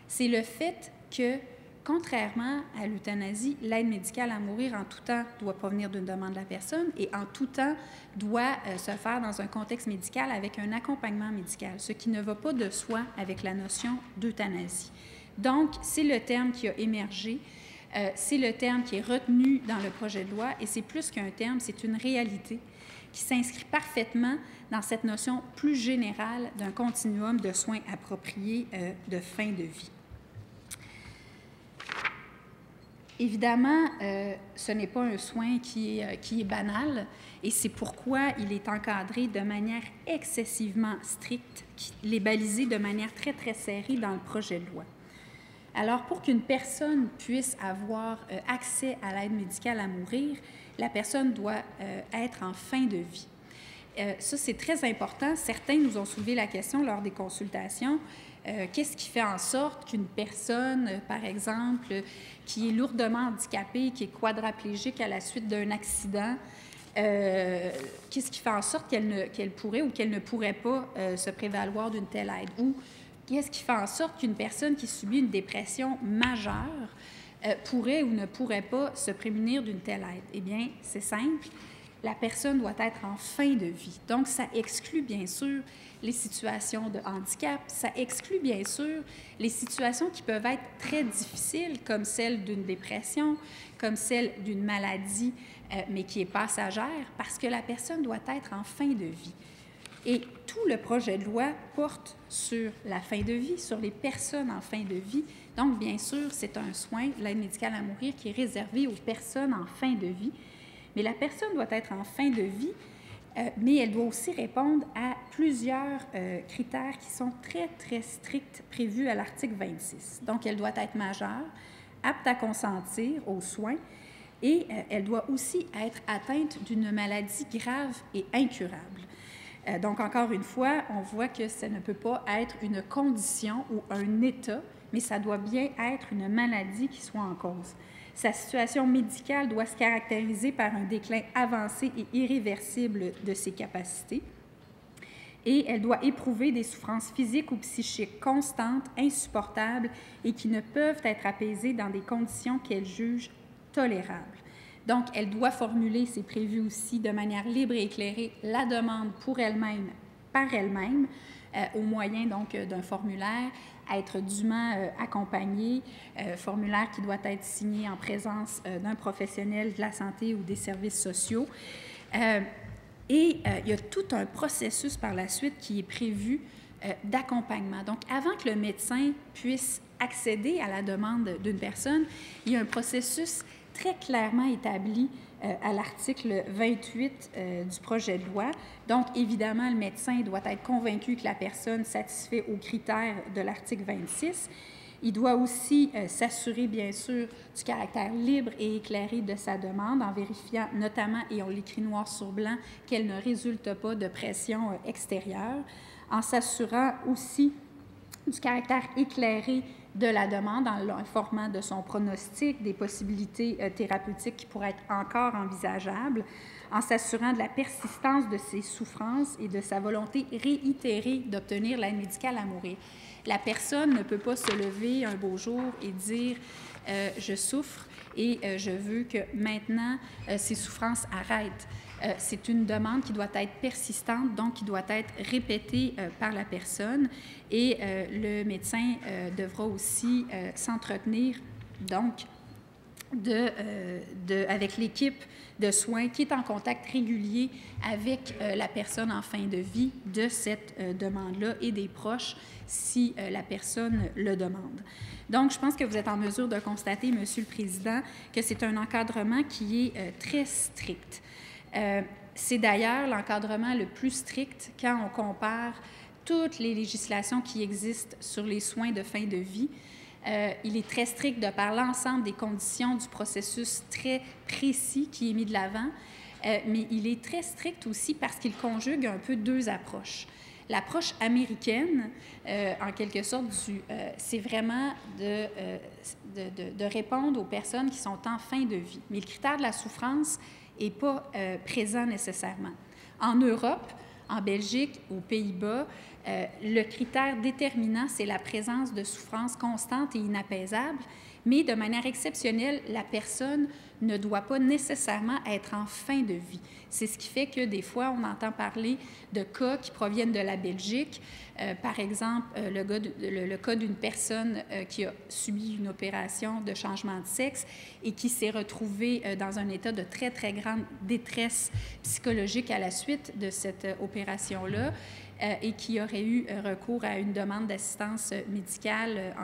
C'est le fait que, contrairement à l'euthanasie, l'aide médicale à mourir en tout temps ne doit provenir d'une demande de la personne et en tout temps doit se faire dans un contexte médical avec un accompagnement médical, ce qui ne va pas de soi avec la notion d'euthanasie. Donc, c'est le terme qui a émergé, c'est le terme qui est retenu dans le projet de loi et c'est plus qu'un terme, c'est une réalité qui s'inscrit parfaitement dans cette notion plus générale d'un continuum de soins appropriés de fin de vie. Évidemment, ce n'est pas un soin qui est banal et c'est pourquoi il est encadré de manière excessivement stricte, il est balisé de manière très, très serrée dans le projet de loi. Alors, pour qu'une personne puisse avoir accès à l'aide médicale à mourir, la personne doit être en fin de vie. Ça, c'est très important. Certains nous ont soulevé la question lors des consultations. Qu'est-ce qui fait en sorte qu'une personne, par exemple, qui est lourdement handicapée, qui est quadraplégique à la suite d'un accident, qu'est-ce qui fait en sorte qu'elle pourrait ou qu'elle ne pourrait pas se prévaloir d'une telle aide? Ou qu'est-ce qui fait en sorte qu'une personne qui subit une dépression majeure pourrait ou ne pourrait pas se prémunir d'une telle aide? Eh bien, c'est simple. La personne doit être en fin de vie. Donc, ça exclut bien sûr les situations de handicap, ça exclut bien sûr les situations qui peuvent être très difficiles, comme celle d'une dépression, comme celle d'une maladie, mais qui est passagère, parce que la personne doit être en fin de vie. Et tout le projet de loi porte sur la fin de vie, sur les personnes en fin de vie. Donc, bien sûr, c'est un soin, l'aide médicale à mourir, qui est réservé aux personnes en fin de vie. Mais la personne doit être en fin de vie, mais elle doit aussi répondre à plusieurs critères qui sont très, très stricts prévus à l'article 26. Donc, elle doit être majeure, apte à consentir aux soins et elle doit aussi être atteinte d'une maladie grave et incurable. Donc, encore une fois, on voit que ça ne peut pas être une condition ou un état, mais ça doit bien être une maladie qui soit en cause. Sa situation médicale doit se caractériser par un déclin avancé et irréversible de ses capacités. Et elle doit éprouver des souffrances physiques ou psychiques constantes, insupportables et qui ne peuvent être apaisées dans des conditions qu'elle juge tolérables. Donc, elle doit formuler, c'est prévu aussi, de manière libre et éclairée, la demande pour elle-même, par elle-même, au moyen donc d'un formulaire, être dûment accompagnée, formulaire qui doit être signé en présence d'un professionnel de la santé ou des services sociaux. Et il y a tout un processus par la suite qui est prévu d'accompagnement. Donc, avant que le médecin puisse accéder à la demande d'une personne, il y a un processus très clairement établi à l'article 28 du projet de loi. Donc, évidemment, le médecin doit être convaincu que la personne satisfait aux critères de l'article 26. Il doit aussi s'assurer, bien sûr, du caractère libre et éclairé de sa demande en vérifiant notamment, et on l'écrit noir sur blanc, qu'elle ne résulte pas de pression extérieure, en s'assurant aussi du caractère éclairé de la demande en l'informant de son pronostic, des possibilités thérapeutiques qui pourraient être encore envisageables, en s'assurant de la persistance de ses souffrances et de sa volonté réitérée d'obtenir l'aide médicale à mourir. La personne ne peut pas se lever un beau jour et dire « je souffre et je veux que maintenant ces souffrances arrêtent ». C'est une demande qui doit être persistante, donc qui doit être répétée par la personne et le médecin devra aussi s'entretenir donc avec l'équipe de soins qui est en contact régulier avec la personne en fin de vie de cette demande-là et des proches si la personne le demande. Donc, je pense que vous êtes en mesure de constater, Monsieur le Président, que c'est un encadrement qui est très strict. C'est d'ailleurs l'encadrement le plus strict quand on compare toutes les législations qui existent sur les soins de fin de vie. Il est très strict de par l'ensemble des conditions du processus très précis qui est mis de l'avant, mais il est très strict aussi parce qu'il conjugue un peu deux approches. L'approche américaine, en quelque sorte, c'est vraiment de répondre aux personnes qui sont en fin de vie. Mais le critère de la souffrance n'est pas présent nécessairement. En Europe, en Belgique, aux Pays-Bas, le critère déterminant, c'est la présence de souffrance constante et inapaisable, mais de manière exceptionnelle, la personne ne doit pas nécessairement être en fin de vie. C'est ce qui fait que des fois, on entend parler de cas qui proviennent de la Belgique. Par exemple, le cas d'une personne qui a subi une opération de changement de sexe et qui s'est retrouvée dans un état de très, très grande détresse psychologique à la suite de cette opération-là. Et qui aurait eu recours à une demande d'assistance médicale,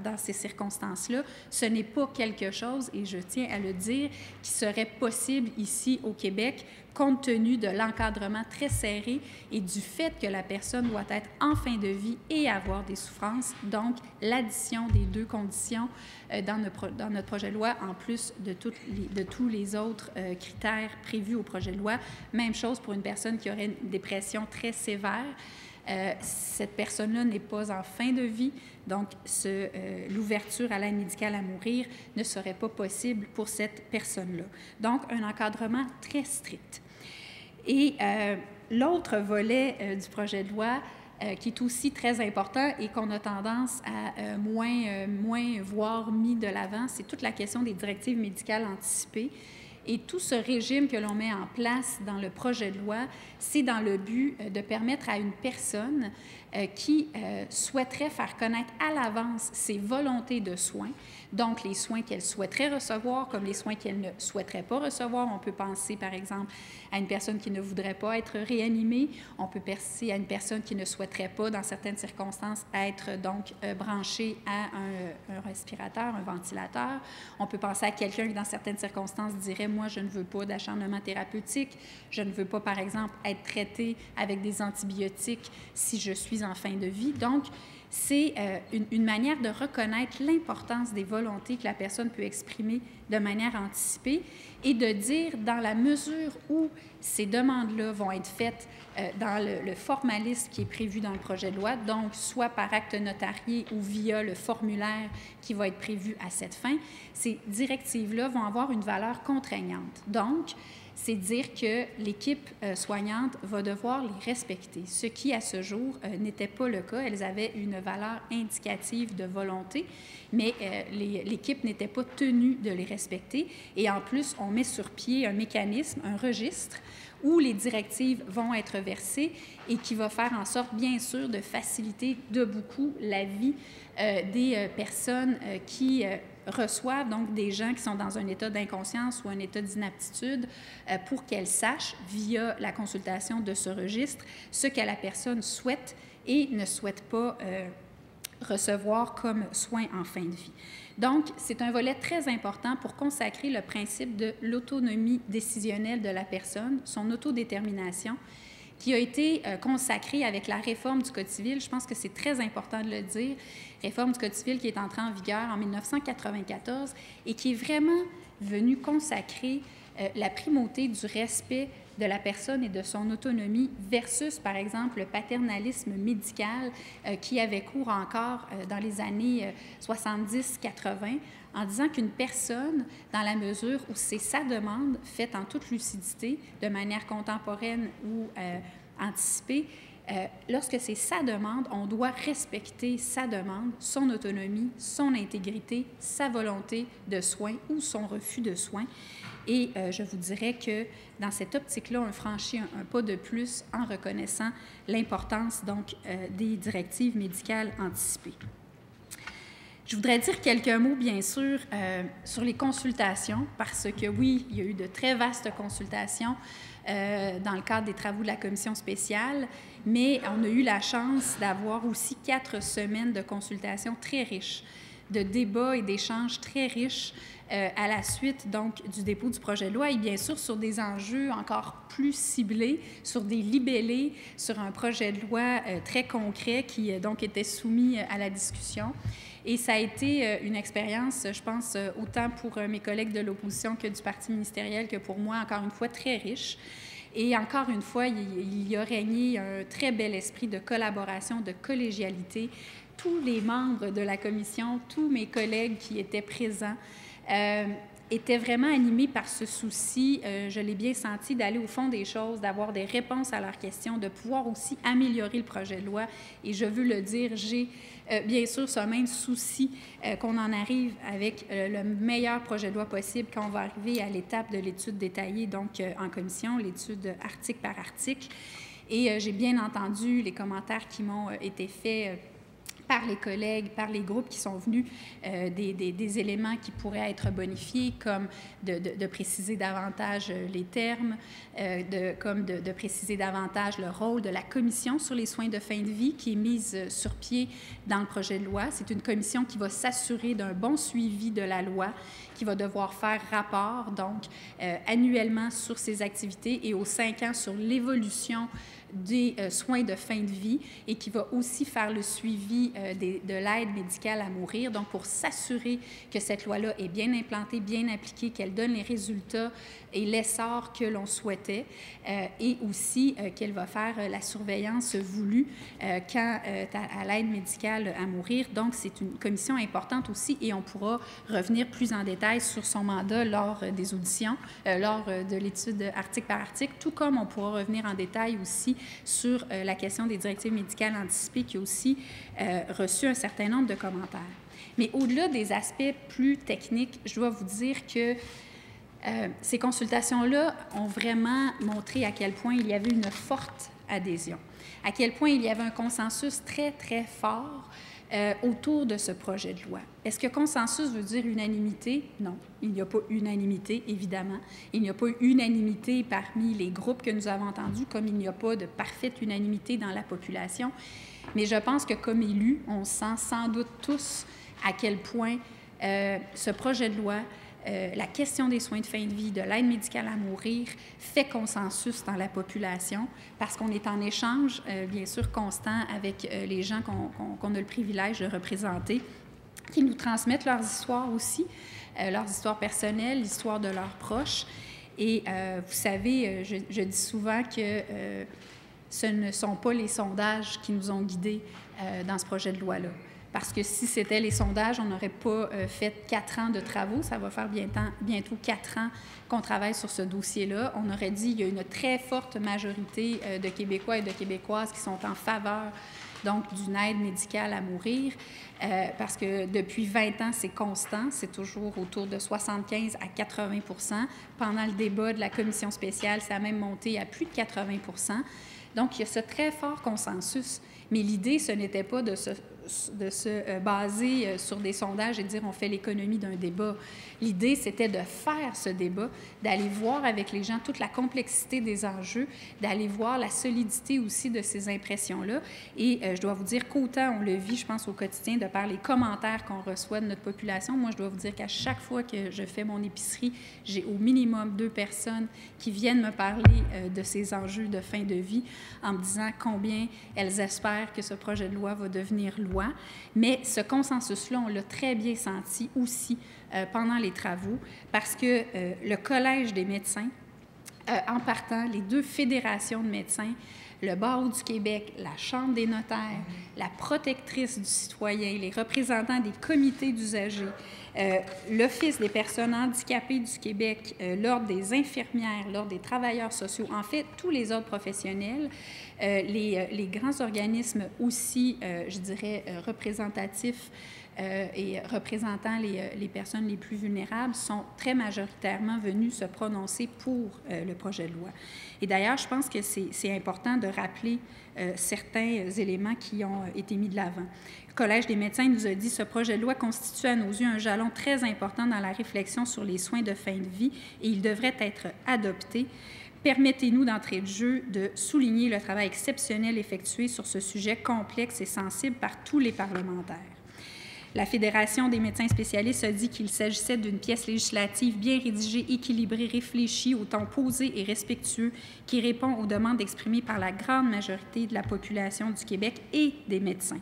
dans ces circonstances-là. Ce n'est pas quelque chose, et je tiens à le dire, qui serait possible ici au Québec, compte tenu de l'encadrement très serré et du fait que la personne doit être en fin de vie et avoir des souffrances. Donc, l'addition des deux conditions dans notre projet de loi, en plus de tous les autres critères prévus au projet de loi. Même chose pour une personne qui aurait une dépression très sévère. Cette personne-là n'est pas en fin de vie, donc l'ouverture à l'aide médicale à mourir ne serait pas possible pour cette personne-là. Donc, un encadrement très strict. Et l'autre volet du projet de loi, qui est aussi très important et qu'on a tendance à moins voir mis de l'avant, c'est toute la question des directives médicales anticipées. Et tout ce régime que l'on met en place dans le projet de loi, c'est dans le but de permettre à une personne qui souhaiterait faire connaître à l'avance ses volontés de soins, donc les soins qu'elle souhaiterait recevoir comme les soins qu'elle ne souhaiterait pas recevoir. On peut penser, par exemple, à une personne qui ne voudrait pas être réanimée. On peut penser à une personne qui ne souhaiterait pas, dans certaines circonstances, être donc branchée à un respirateur, un ventilateur. On peut penser à quelqu'un qui, dans certaines circonstances, dirait « Moi, je ne veux pas d'acharnement thérapeutique. Je ne veux pas, par exemple, être traité avec des antibiotiques si je suis en fin de vie. » Donc, c'est une manière de reconnaître l'importance des volontés que la personne peut exprimer de manière anticipée et de dire, dans la mesure où ces demandes-là vont être faites dans le formalisme qui est prévu dans le projet de loi, donc soit par acte notarié ou via le formulaire qui va être prévu à cette fin, ces directives-là vont avoir une valeur contraignante. Donc, c'est dire que l'équipe soignante va devoir les respecter, ce qui, à ce jour, n'était pas le cas. Elles avaient une valeur indicative de volonté, mais l'équipe n'était pas tenue de les respecter. Et en plus, on met sur pied un mécanisme, un registre, où les directives vont être versées et qui va faire en sorte, bien sûr, de faciliter de beaucoup la vie des personnes qui reçoivent donc des gens qui sont dans un état d'inconscience ou un état d'inaptitude pour qu'elles sachent, via la consultation de ce registre, ce que la personne souhaite et ne souhaite pas recevoir comme soins en fin de vie. Donc, c'est un volet très important pour consacrer le principe de l'autonomie décisionnelle de la personne, son autodétermination, qui a été consacré avec la réforme du Code civil. Je pense que c'est très important de le dire. Réforme du Code civil qui est entrée en vigueur en 1994 et qui est vraiment venue consacrer la primauté du respect de la personne et de son autonomie versus, par exemple, le paternalisme médical qui avait cours encore dans les années 70-80, en disant qu'une personne, dans la mesure où c'est sa demande, faite en toute lucidité, de manière contemporaine ou anticipée, lorsque c'est sa demande, on doit respecter sa demande, son autonomie, son intégrité, sa volonté de soins ou son refus de soins. Et je vous dirais que dans cette optique-là, on franchit un pas de plus en reconnaissant l'importance donc des directives médicales anticipées. Je voudrais dire quelques mots, bien sûr, sur les consultations, parce que oui, il y a eu de très vastes consultations dans le cadre des travaux de la commission spéciale, mais on a eu la chance d'avoir aussi 4 semaines de consultations très riches, de débats et d'échanges très riches à la suite donc du dépôt du projet de loi et bien sûr sur des enjeux encore plus ciblés, sur des libellés, sur un projet de loi très concret qui donc était soumis à la discussion. Et ça a été une expérience, je pense, autant pour mes collègues de l'opposition que du parti ministériel que pour moi, encore une fois, très riche. Et encore une fois, il y a régné un très bel esprit de collaboration, de collégialité. Tous les membres de la commission, tous mes collègues qui étaient présents, étaient vraiment animés par ce souci, je l'ai bien senti, d'aller au fond des choses, d'avoir des réponses à leurs questions, de pouvoir aussi améliorer le projet de loi. Et je veux le dire, j'ai bien sûr ce même souci qu'on en arrive avec le meilleur projet de loi possible quand on va arriver à l'étape de l'étude détaillée, donc en commission, l'étude article par article. Et j'ai bien entendu les commentaires qui m'ont été faits par les collègues, par les groupes qui sont venus, des éléments qui pourraient être bonifiés, comme de préciser davantage les termes, de préciser davantage le rôle de la commission sur les soins de fin de vie qui est mise sur pied dans le projet de loi. C'est une commission qui va s'assurer d'un bon suivi de la loi, qui va devoir faire rapport, donc, annuellement sur ses activités et aux 5 ans sur l'évolution des soins de fin de vie et qui va aussi faire le suivi de l'aide médicale à mourir, donc pour s'assurer que cette loi-là est bien implantée, bien appliquée, qu'elle donne les résultats et l'essor que l'on souhaitait et aussi qu'elle va faire la surveillance voulue quant à l'aide médicale à mourir. Donc, c'est une commission importante aussi et on pourra revenir plus en détail sur son mandat lors des auditions, lors de l'étude article par article, tout comme on pourra revenir en détail aussi sur la question des directives médicales anticipées qui a aussi reçu un certain nombre de commentaires. Mais au-delà des aspects plus techniques, je dois vous dire que ces consultations-là ont vraiment montré à quel point il y avait une forte adhésion, à quel point il y avait un consensus très, très fort autour de ce projet de loi. Est-ce que consensus veut dire unanimité? Non, il n'y a pas unanimité, évidemment. Il n'y a pas unanimité parmi les groupes que nous avons entendus, comme il n'y a pas de parfaite unanimité dans la population. Mais je pense que comme élus, on sent sans doute tous à quel point ce projet de loi, la question des soins de fin de vie, de l'aide médicale à mourir, fait consensus dans la population parce qu'on est en échange, bien sûr, constant avec les gens qu'on a le privilège de représenter, qui nous transmettent leurs histoires aussi, leurs histoires personnelles, l'histoire de leurs proches. Et vous savez, je dis souvent que ce ne sont pas les sondages qui nous ont guidés dans ce projet de loi-là. Parce que si c'était les sondages, on n'aurait pas fait 4 ans de travaux. Ça va faire bientôt 4 ans qu'on travaille sur ce dossier-là. On aurait dit qu'il y a une très forte majorité de Québécois et de Québécoises qui sont en faveur donc d'une aide médicale à mourir, parce que depuis 20 ans, c'est constant, c'est toujours autour de 75 à 80 %. Pendant le débat de la commission spéciale, ça a même monté à plus de 80 %. Donc, il y a ce très fort consensus. Mais l'idée, ce n'était pas de se baser sur des sondages et de dire on fait l'économie d'un débat. L'idée, c'était de faire ce débat, d'aller voir avec les gens toute la complexité des enjeux, d'aller voir la solidité aussi de ces impressions-là. Et je dois vous dire qu'autant on le vit, je pense, au quotidien, de par les commentaires qu'on reçoit de notre population. Moi, je dois vous dire qu'à chaque fois que je fais mon épicerie, j'ai au minimum 2 personnes qui viennent me parler de ces enjeux de fin de vie en me disant combien elles espèrent que ce projet de loi va devenir loi. Mais ce consensus-là, on l'a très bien senti aussi pendant les travaux parce que le Collège des médecins, en partant, les 2 fédérations de médecins, le Barreau du Québec, la Chambre des notaires, la protectrice du citoyen, les représentants des comités d'usagers, l'Office des personnes handicapées du Québec, l'Ordre des infirmières, l'Ordre des travailleurs sociaux, en fait, tous les ordres professionnels, les grands organismes aussi, je dirais, représentatifs et représentant les personnes les plus vulnérables sont très majoritairement venus se prononcer pour le projet de loi. Et d'ailleurs, je pense que c'est important de rappeler certains éléments qui ont été mis de l'avant. Le Collège des médecins nous a dit « Ce projet de loi constitue à nos yeux un jalon très important dans la réflexion sur les soins de fin de vie et il devrait être adopté. Permettez-nous d'entrée de jeu de souligner le travail exceptionnel effectué sur ce sujet complexe et sensible par tous les parlementaires. » La Fédération des médecins spécialistes a dit qu'il s'agissait d'une pièce législative bien rédigée, équilibrée, réfléchie, au ton posé et respectueux, qui répond aux demandes exprimées par la grande majorité de la population du Québec et des médecins.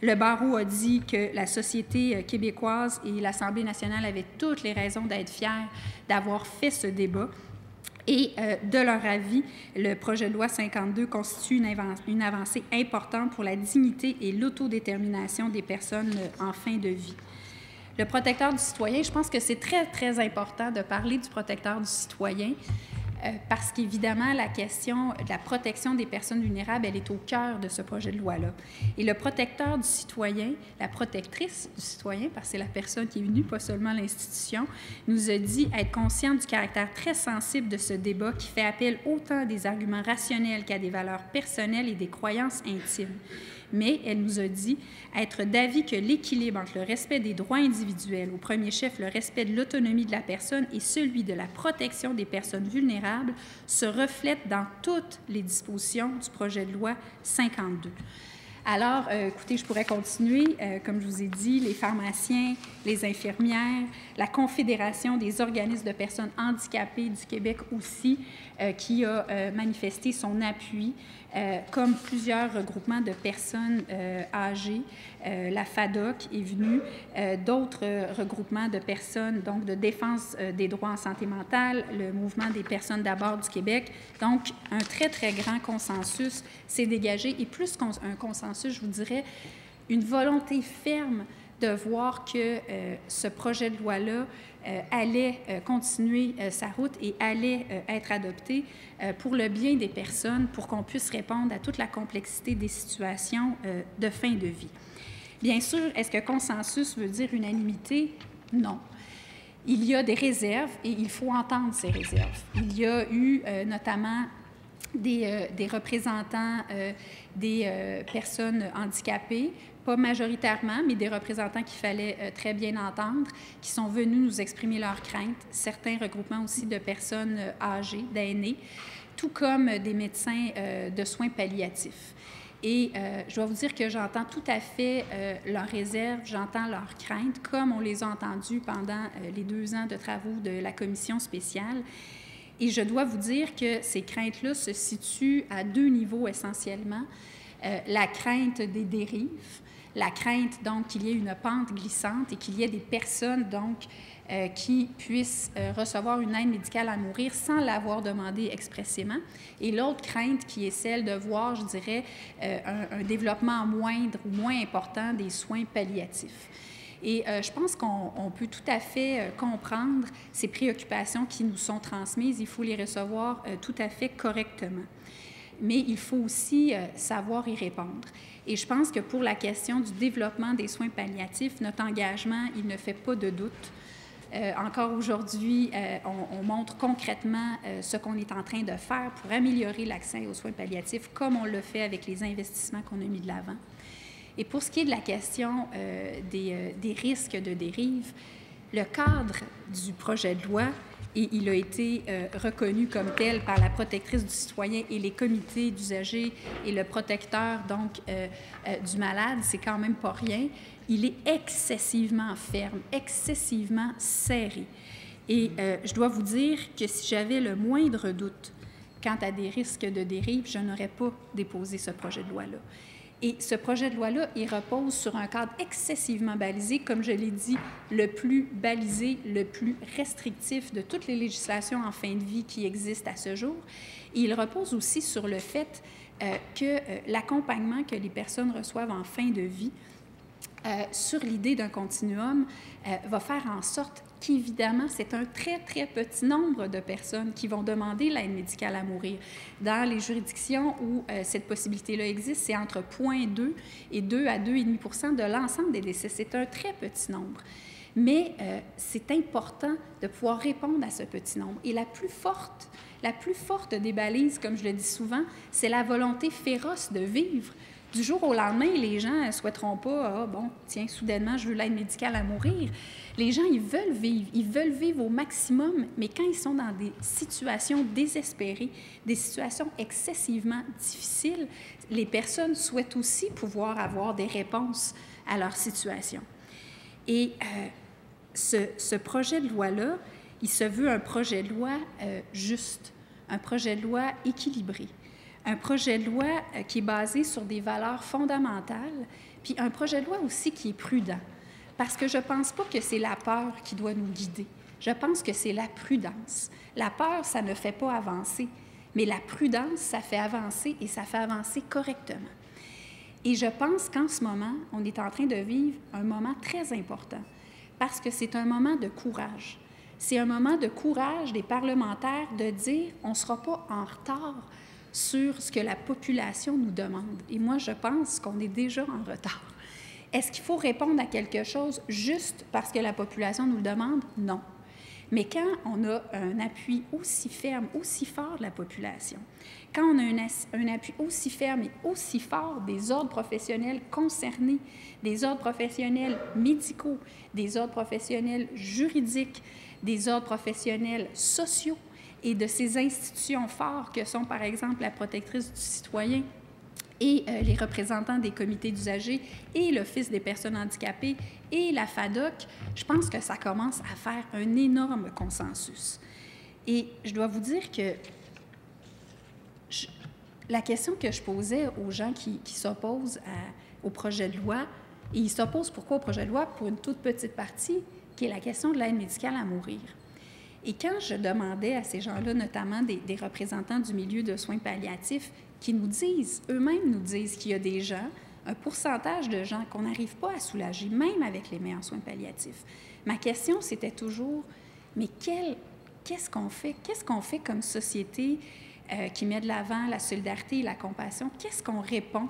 Le barreau a dit que la société québécoise et l'Assemblée nationale avaient toutes les raisons d'être fiers d'avoir fait ce débat. Et de leur avis, le projet de loi 52 constitue une avancée importante pour la dignité et l'autodétermination des personnes en fin de vie. Le protecteur du citoyen, je pense que c'est très, très important de parler du protecteur du citoyen parce qu'évidemment, la question de la protection des personnes vulnérables, elle est au cœur de ce projet de loi-là. Et le protecteur du citoyen, la protectrice du citoyen, parce que c'est la personne qui est venue, pas seulement l'institution, nous a dit être consciente du caractère très sensible de ce débat qui fait appel autant à des arguments rationnels qu'à des valeurs personnelles et des croyances intimes. Mais elle nous a dit être d'avis que l'équilibre entre le respect des droits individuels, au premier chef le respect de l'autonomie de la personne et celui de la protection des personnes vulnérables, se reflète dans toutes les dispositions du projet de loi 52. Alors, écoutez, je pourrais continuer. Comme je vous ai dit, les pharmaciens, les infirmières, la Confédération des organismes de personnes handicapées du Québec aussi, qui a manifesté son appui, comme plusieurs regroupements de personnes âgées. La FADOC est venue, d'autres regroupements de personnes, donc de défense des droits en santé mentale, le Mouvement des personnes d'abord du Québec. Donc, un très, très grand consensus s'est dégagé, et plus qu'un consensus, je vous dirais, une volonté ferme de voir que ce projet de loi-là allait continuer sa route et allait être adopté pour le bien des personnes, pour qu'on puisse répondre à toute la complexité des situations de fin de vie. Bien sûr, est-ce que consensus veut dire unanimité? Non. Il y a des réserves et il faut entendre ces réserves. Il y a eu notamment des représentants des personnes handicapées, pas majoritairement, mais des représentants qu'il fallait très bien entendre, qui sont venus nous exprimer leurs craintes, certains regroupements aussi de personnes âgées, d'aînés, tout comme des médecins de soins palliatifs. Et je dois vous dire que j'entends tout à fait leurs réserves, j'entends leurs craintes, comme on les a entendues pendant les 2 ans de travaux de la commission spéciale. Et je dois vous dire que ces craintes-là se situent à 2 niveaux essentiellement. La crainte des dérives, la crainte donc qu'il y ait une pente glissante et qu'il y ait des personnes donc qui puissent recevoir une aide médicale à mourir sans l'avoir demandé expressément. Et l'autre crainte qui est celle de voir, je dirais, un développement moindre ou moins important des soins palliatifs. Et je pense qu'on peut tout à fait comprendre ces préoccupations qui nous sont transmises. Il faut les recevoir tout à fait correctement. Mais il faut aussi savoir y répondre. Et je pense que pour la question du développement des soins palliatifs, notre engagement, il ne fait pas de doute. Encore aujourd'hui, on montre concrètement ce qu'on est en train de faire pour améliorer l'accès aux soins palliatifs, comme on le fait avec les investissements qu'on a mis de l'avant. Et pour ce qui est de la question des risques de dérive, le cadre du projet de loi, et il a été reconnu comme tel par la protectrice du citoyen et les comités d'usagers et le protecteur donc du malade, c'est quand même pas rien. Il est excessivement ferme, excessivement serré. Et je dois vous dire que si j'avais le moindre doute quant à des risques de dérive, je n'aurais pas déposé ce projet de loi-là. Et ce projet de loi-là, il repose sur un cadre excessivement balisé, comme je l'ai dit, le plus balisé, le plus restrictif de toutes les législations en fin de vie qui existent à ce jour. Et il repose aussi sur le fait que l'accompagnement que les personnes reçoivent en fin de vie sur l'idée d'un continuum va faire en sorte qu'évidemment, c'est un très, très petit nombre de personnes qui vont demander l'aide médicale à mourir. Dans les juridictions où cette possibilité-là existe, c'est entre 0,2 et 2 à 2,5 % de l'ensemble des décès. C'est un très petit nombre. Mais c'est important de pouvoir répondre à ce petit nombre. Et la plus forte des balises, comme je le dis souvent, c'est la volonté féroce de vivre. Du jour au lendemain, les gens ne souhaiteront pas « Ah, bon, tiens, soudainement, je veux l'aide médicale à mourir ». Les gens, ils veulent vivre au maximum, mais quand ils sont dans des situations désespérées, des situations excessivement difficiles, les personnes souhaitent aussi pouvoir avoir des réponses à leur situation. Et ce projet de loi-là, il se veut un projet de loi juste, un projet de loi équilibré, un projet de loi qui est basé sur des valeurs fondamentales, puis un projet de loi aussi qui est prudent. Parce que je ne pense pas que c'est la peur qui doit nous guider. Je pense que c'est la prudence. La peur, ça ne fait pas avancer, mais la prudence, ça fait avancer et ça fait avancer correctement. Et je pense qu'en ce moment, on est en train de vivre un moment très important parce que c'est un moment de courage. C'est un moment de courage des parlementaires de dire on ne sera pas en retard sur ce que la population nous demande. Et moi, je pense qu'on est déjà en retard. Est-ce qu'il faut répondre à quelque chose juste parce que la population nous le demande? Non. Mais quand on a un appui aussi ferme, aussi fort de la population, quand on a un appui aussi ferme et aussi fort des ordres professionnels concernés, des ordres professionnels médicaux, des ordres professionnels juridiques, des ordres professionnels sociaux et de ces institutions fortes que sont, par exemple, la protectrice du citoyen, et les représentants des comités d'usagers et l'Office des personnes handicapées et la FADOC, je pense que ça commence à faire un énorme consensus. Et je dois vous dire que la question que je posais aux gens qui s'opposent au projet de loi, et ils s'opposent pourquoi au projet de loi? Pour une toute petite partie, qui est la question de l'aide médicale à mourir. Et quand je demandais à ces gens-là, notamment des représentants du milieu de soins palliatifs, qui nous disent, eux-mêmes nous disent qu'il y a des gens, un pourcentage de gens qu'on n'arrive pas à soulager, même avec les meilleurs soins palliatifs. Ma question, c'était toujours, mais qu'est-ce qu'on fait? Qu'est-ce qu'on fait comme société qui met de l'avant la solidarité et la compassion? Qu'est-ce qu'on répond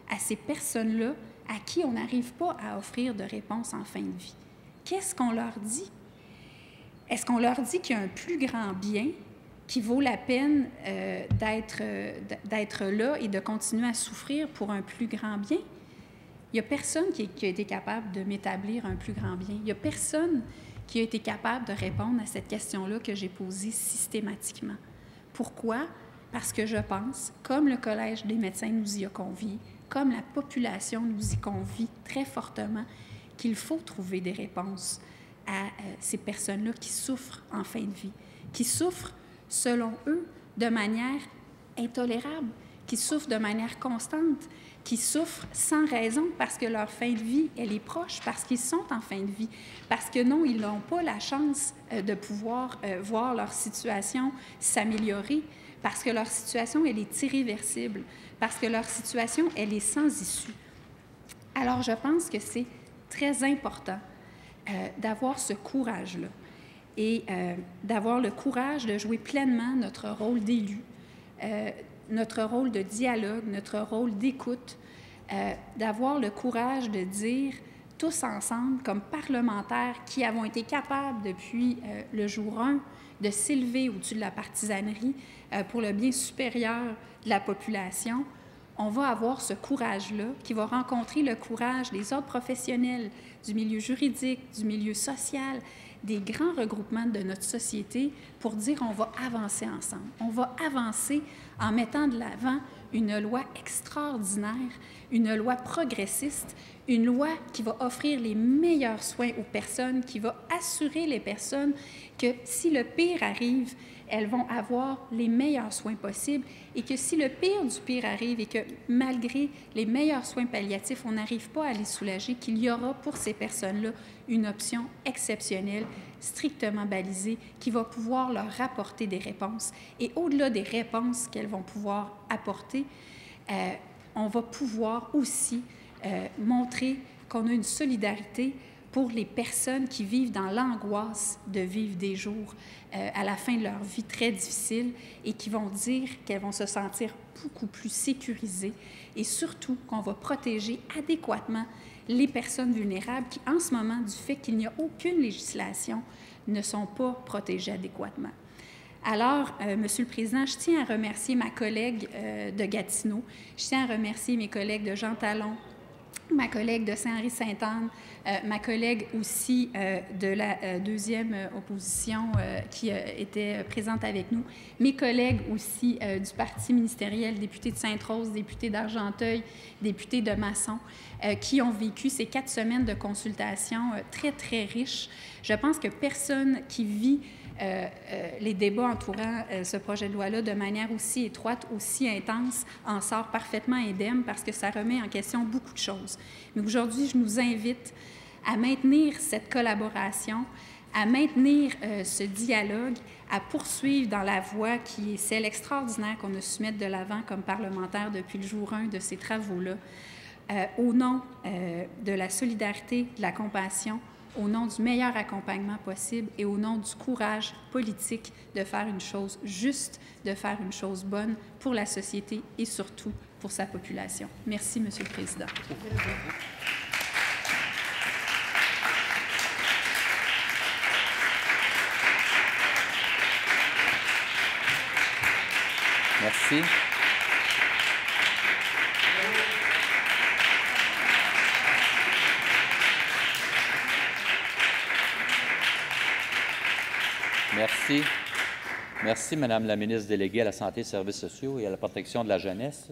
à ces personnes-là à qui on n'arrive pas à offrir de réponse en fin de vie? Qu'est-ce qu'on leur dit? Est-ce qu'on leur dit qu'il y a un plus grand bien qui vaut la peine d'être là et de continuer à souffrir pour un plus grand bien? Il n'y a personne qui a été capable de m'établir un plus grand bien. Il n'y a personne qui a été capable de répondre à cette question-là que j'ai posée systématiquement. Pourquoi? Parce que je pense, comme le Collège des médecins nous y a conviés, comme la population nous y convie très fortement, qu'il faut trouver des réponses à ces personnes-là qui souffrent en fin de vie, qui souffrent, selon eux, de manière intolérable, qui souffrent de manière constante, qui souffrent sans raison parce que leur fin de vie, elle est proche, parce qu'ils sont en fin de vie, parce que non, ils n'ont pas la chance de pouvoir voir leur situation s'améliorer, parce que leur situation, elle est irréversible, parce que leur situation, elle est sans issue. Alors, je pense que c'est très important d'avoir ce courage-là et d'avoir le courage de jouer pleinement notre rôle d'élu, notre rôle de dialogue, notre rôle d'écoute, d'avoir le courage de dire tous ensemble, comme parlementaires qui avons été capables depuis le jour 1 de s'élever au-dessus de la partisanerie pour le bien supérieur de la population, on va avoir ce courage-là qui va rencontrer le courage des autres professionnels du milieu juridique, du milieu social, des grands regroupements de notre société pour dire on va avancer ensemble. On va avancer en mettant de l'avant une loi extraordinaire, une loi progressiste, une loi qui va offrir les meilleurs soins aux personnes, qui va assurer les personnes que si le pire arrive, elles vont avoir les meilleurs soins possibles et que si le pire du pire arrive et que malgré les meilleurs soins palliatifs, on n'arrive pas à les soulager, qu'il y aura pour ces personnes-là une option exceptionnelle, strictement balisée, qui va pouvoir leur apporter des réponses. Et au-delà des réponses qu'elles vont pouvoir apporter, on va pouvoir aussi montrer qu'on a une solidarité pour les personnes qui vivent dans l'angoisse de vivre des jours à la fin de leur vie très difficile et qui vont dire qu'elles vont se sentir beaucoup plus sécurisées et surtout qu'on va protéger adéquatement les personnes vulnérables qui, en ce moment, du fait qu'il n'y a aucune législation, ne sont pas protégées adéquatement. Alors, Monsieur le Président, je tiens à remercier ma collègue de Gatineau, je tiens à remercier mes collègues de Jean Talon, ma collègue de Saint-Henri-Sainte-Anne, ma collègue aussi de la deuxième opposition qui était présente avec nous, mes collègues aussi du parti ministériel, députés de Sainte-Rose, députés d'Argenteuil, députés de Masson, qui ont vécu ces 4 semaines de consultation très, très riches. Je pense que personne qui vit les débats entourant ce projet de loi-là de manière aussi étroite, aussi intense, en sort parfaitement indemne parce que ça remet en question beaucoup de choses. Mais aujourd'hui, je nous invite à maintenir cette collaboration, à maintenir ce dialogue, à poursuivre dans la voie qui est celle extraordinaire qu'on a su mettre de l'avant comme parlementaire depuis le jour 1 de ces travaux-là, au nom de la solidarité, de la compassion, au nom du meilleur accompagnement possible et au nom du courage politique de faire une chose juste, de faire une chose bonne pour la société et surtout pour sa population. Merci, Monsieur le Président. Merci. Merci. Merci, Madame la ministre déléguée à la Santé et Services sociaux et à la protection de la jeunesse.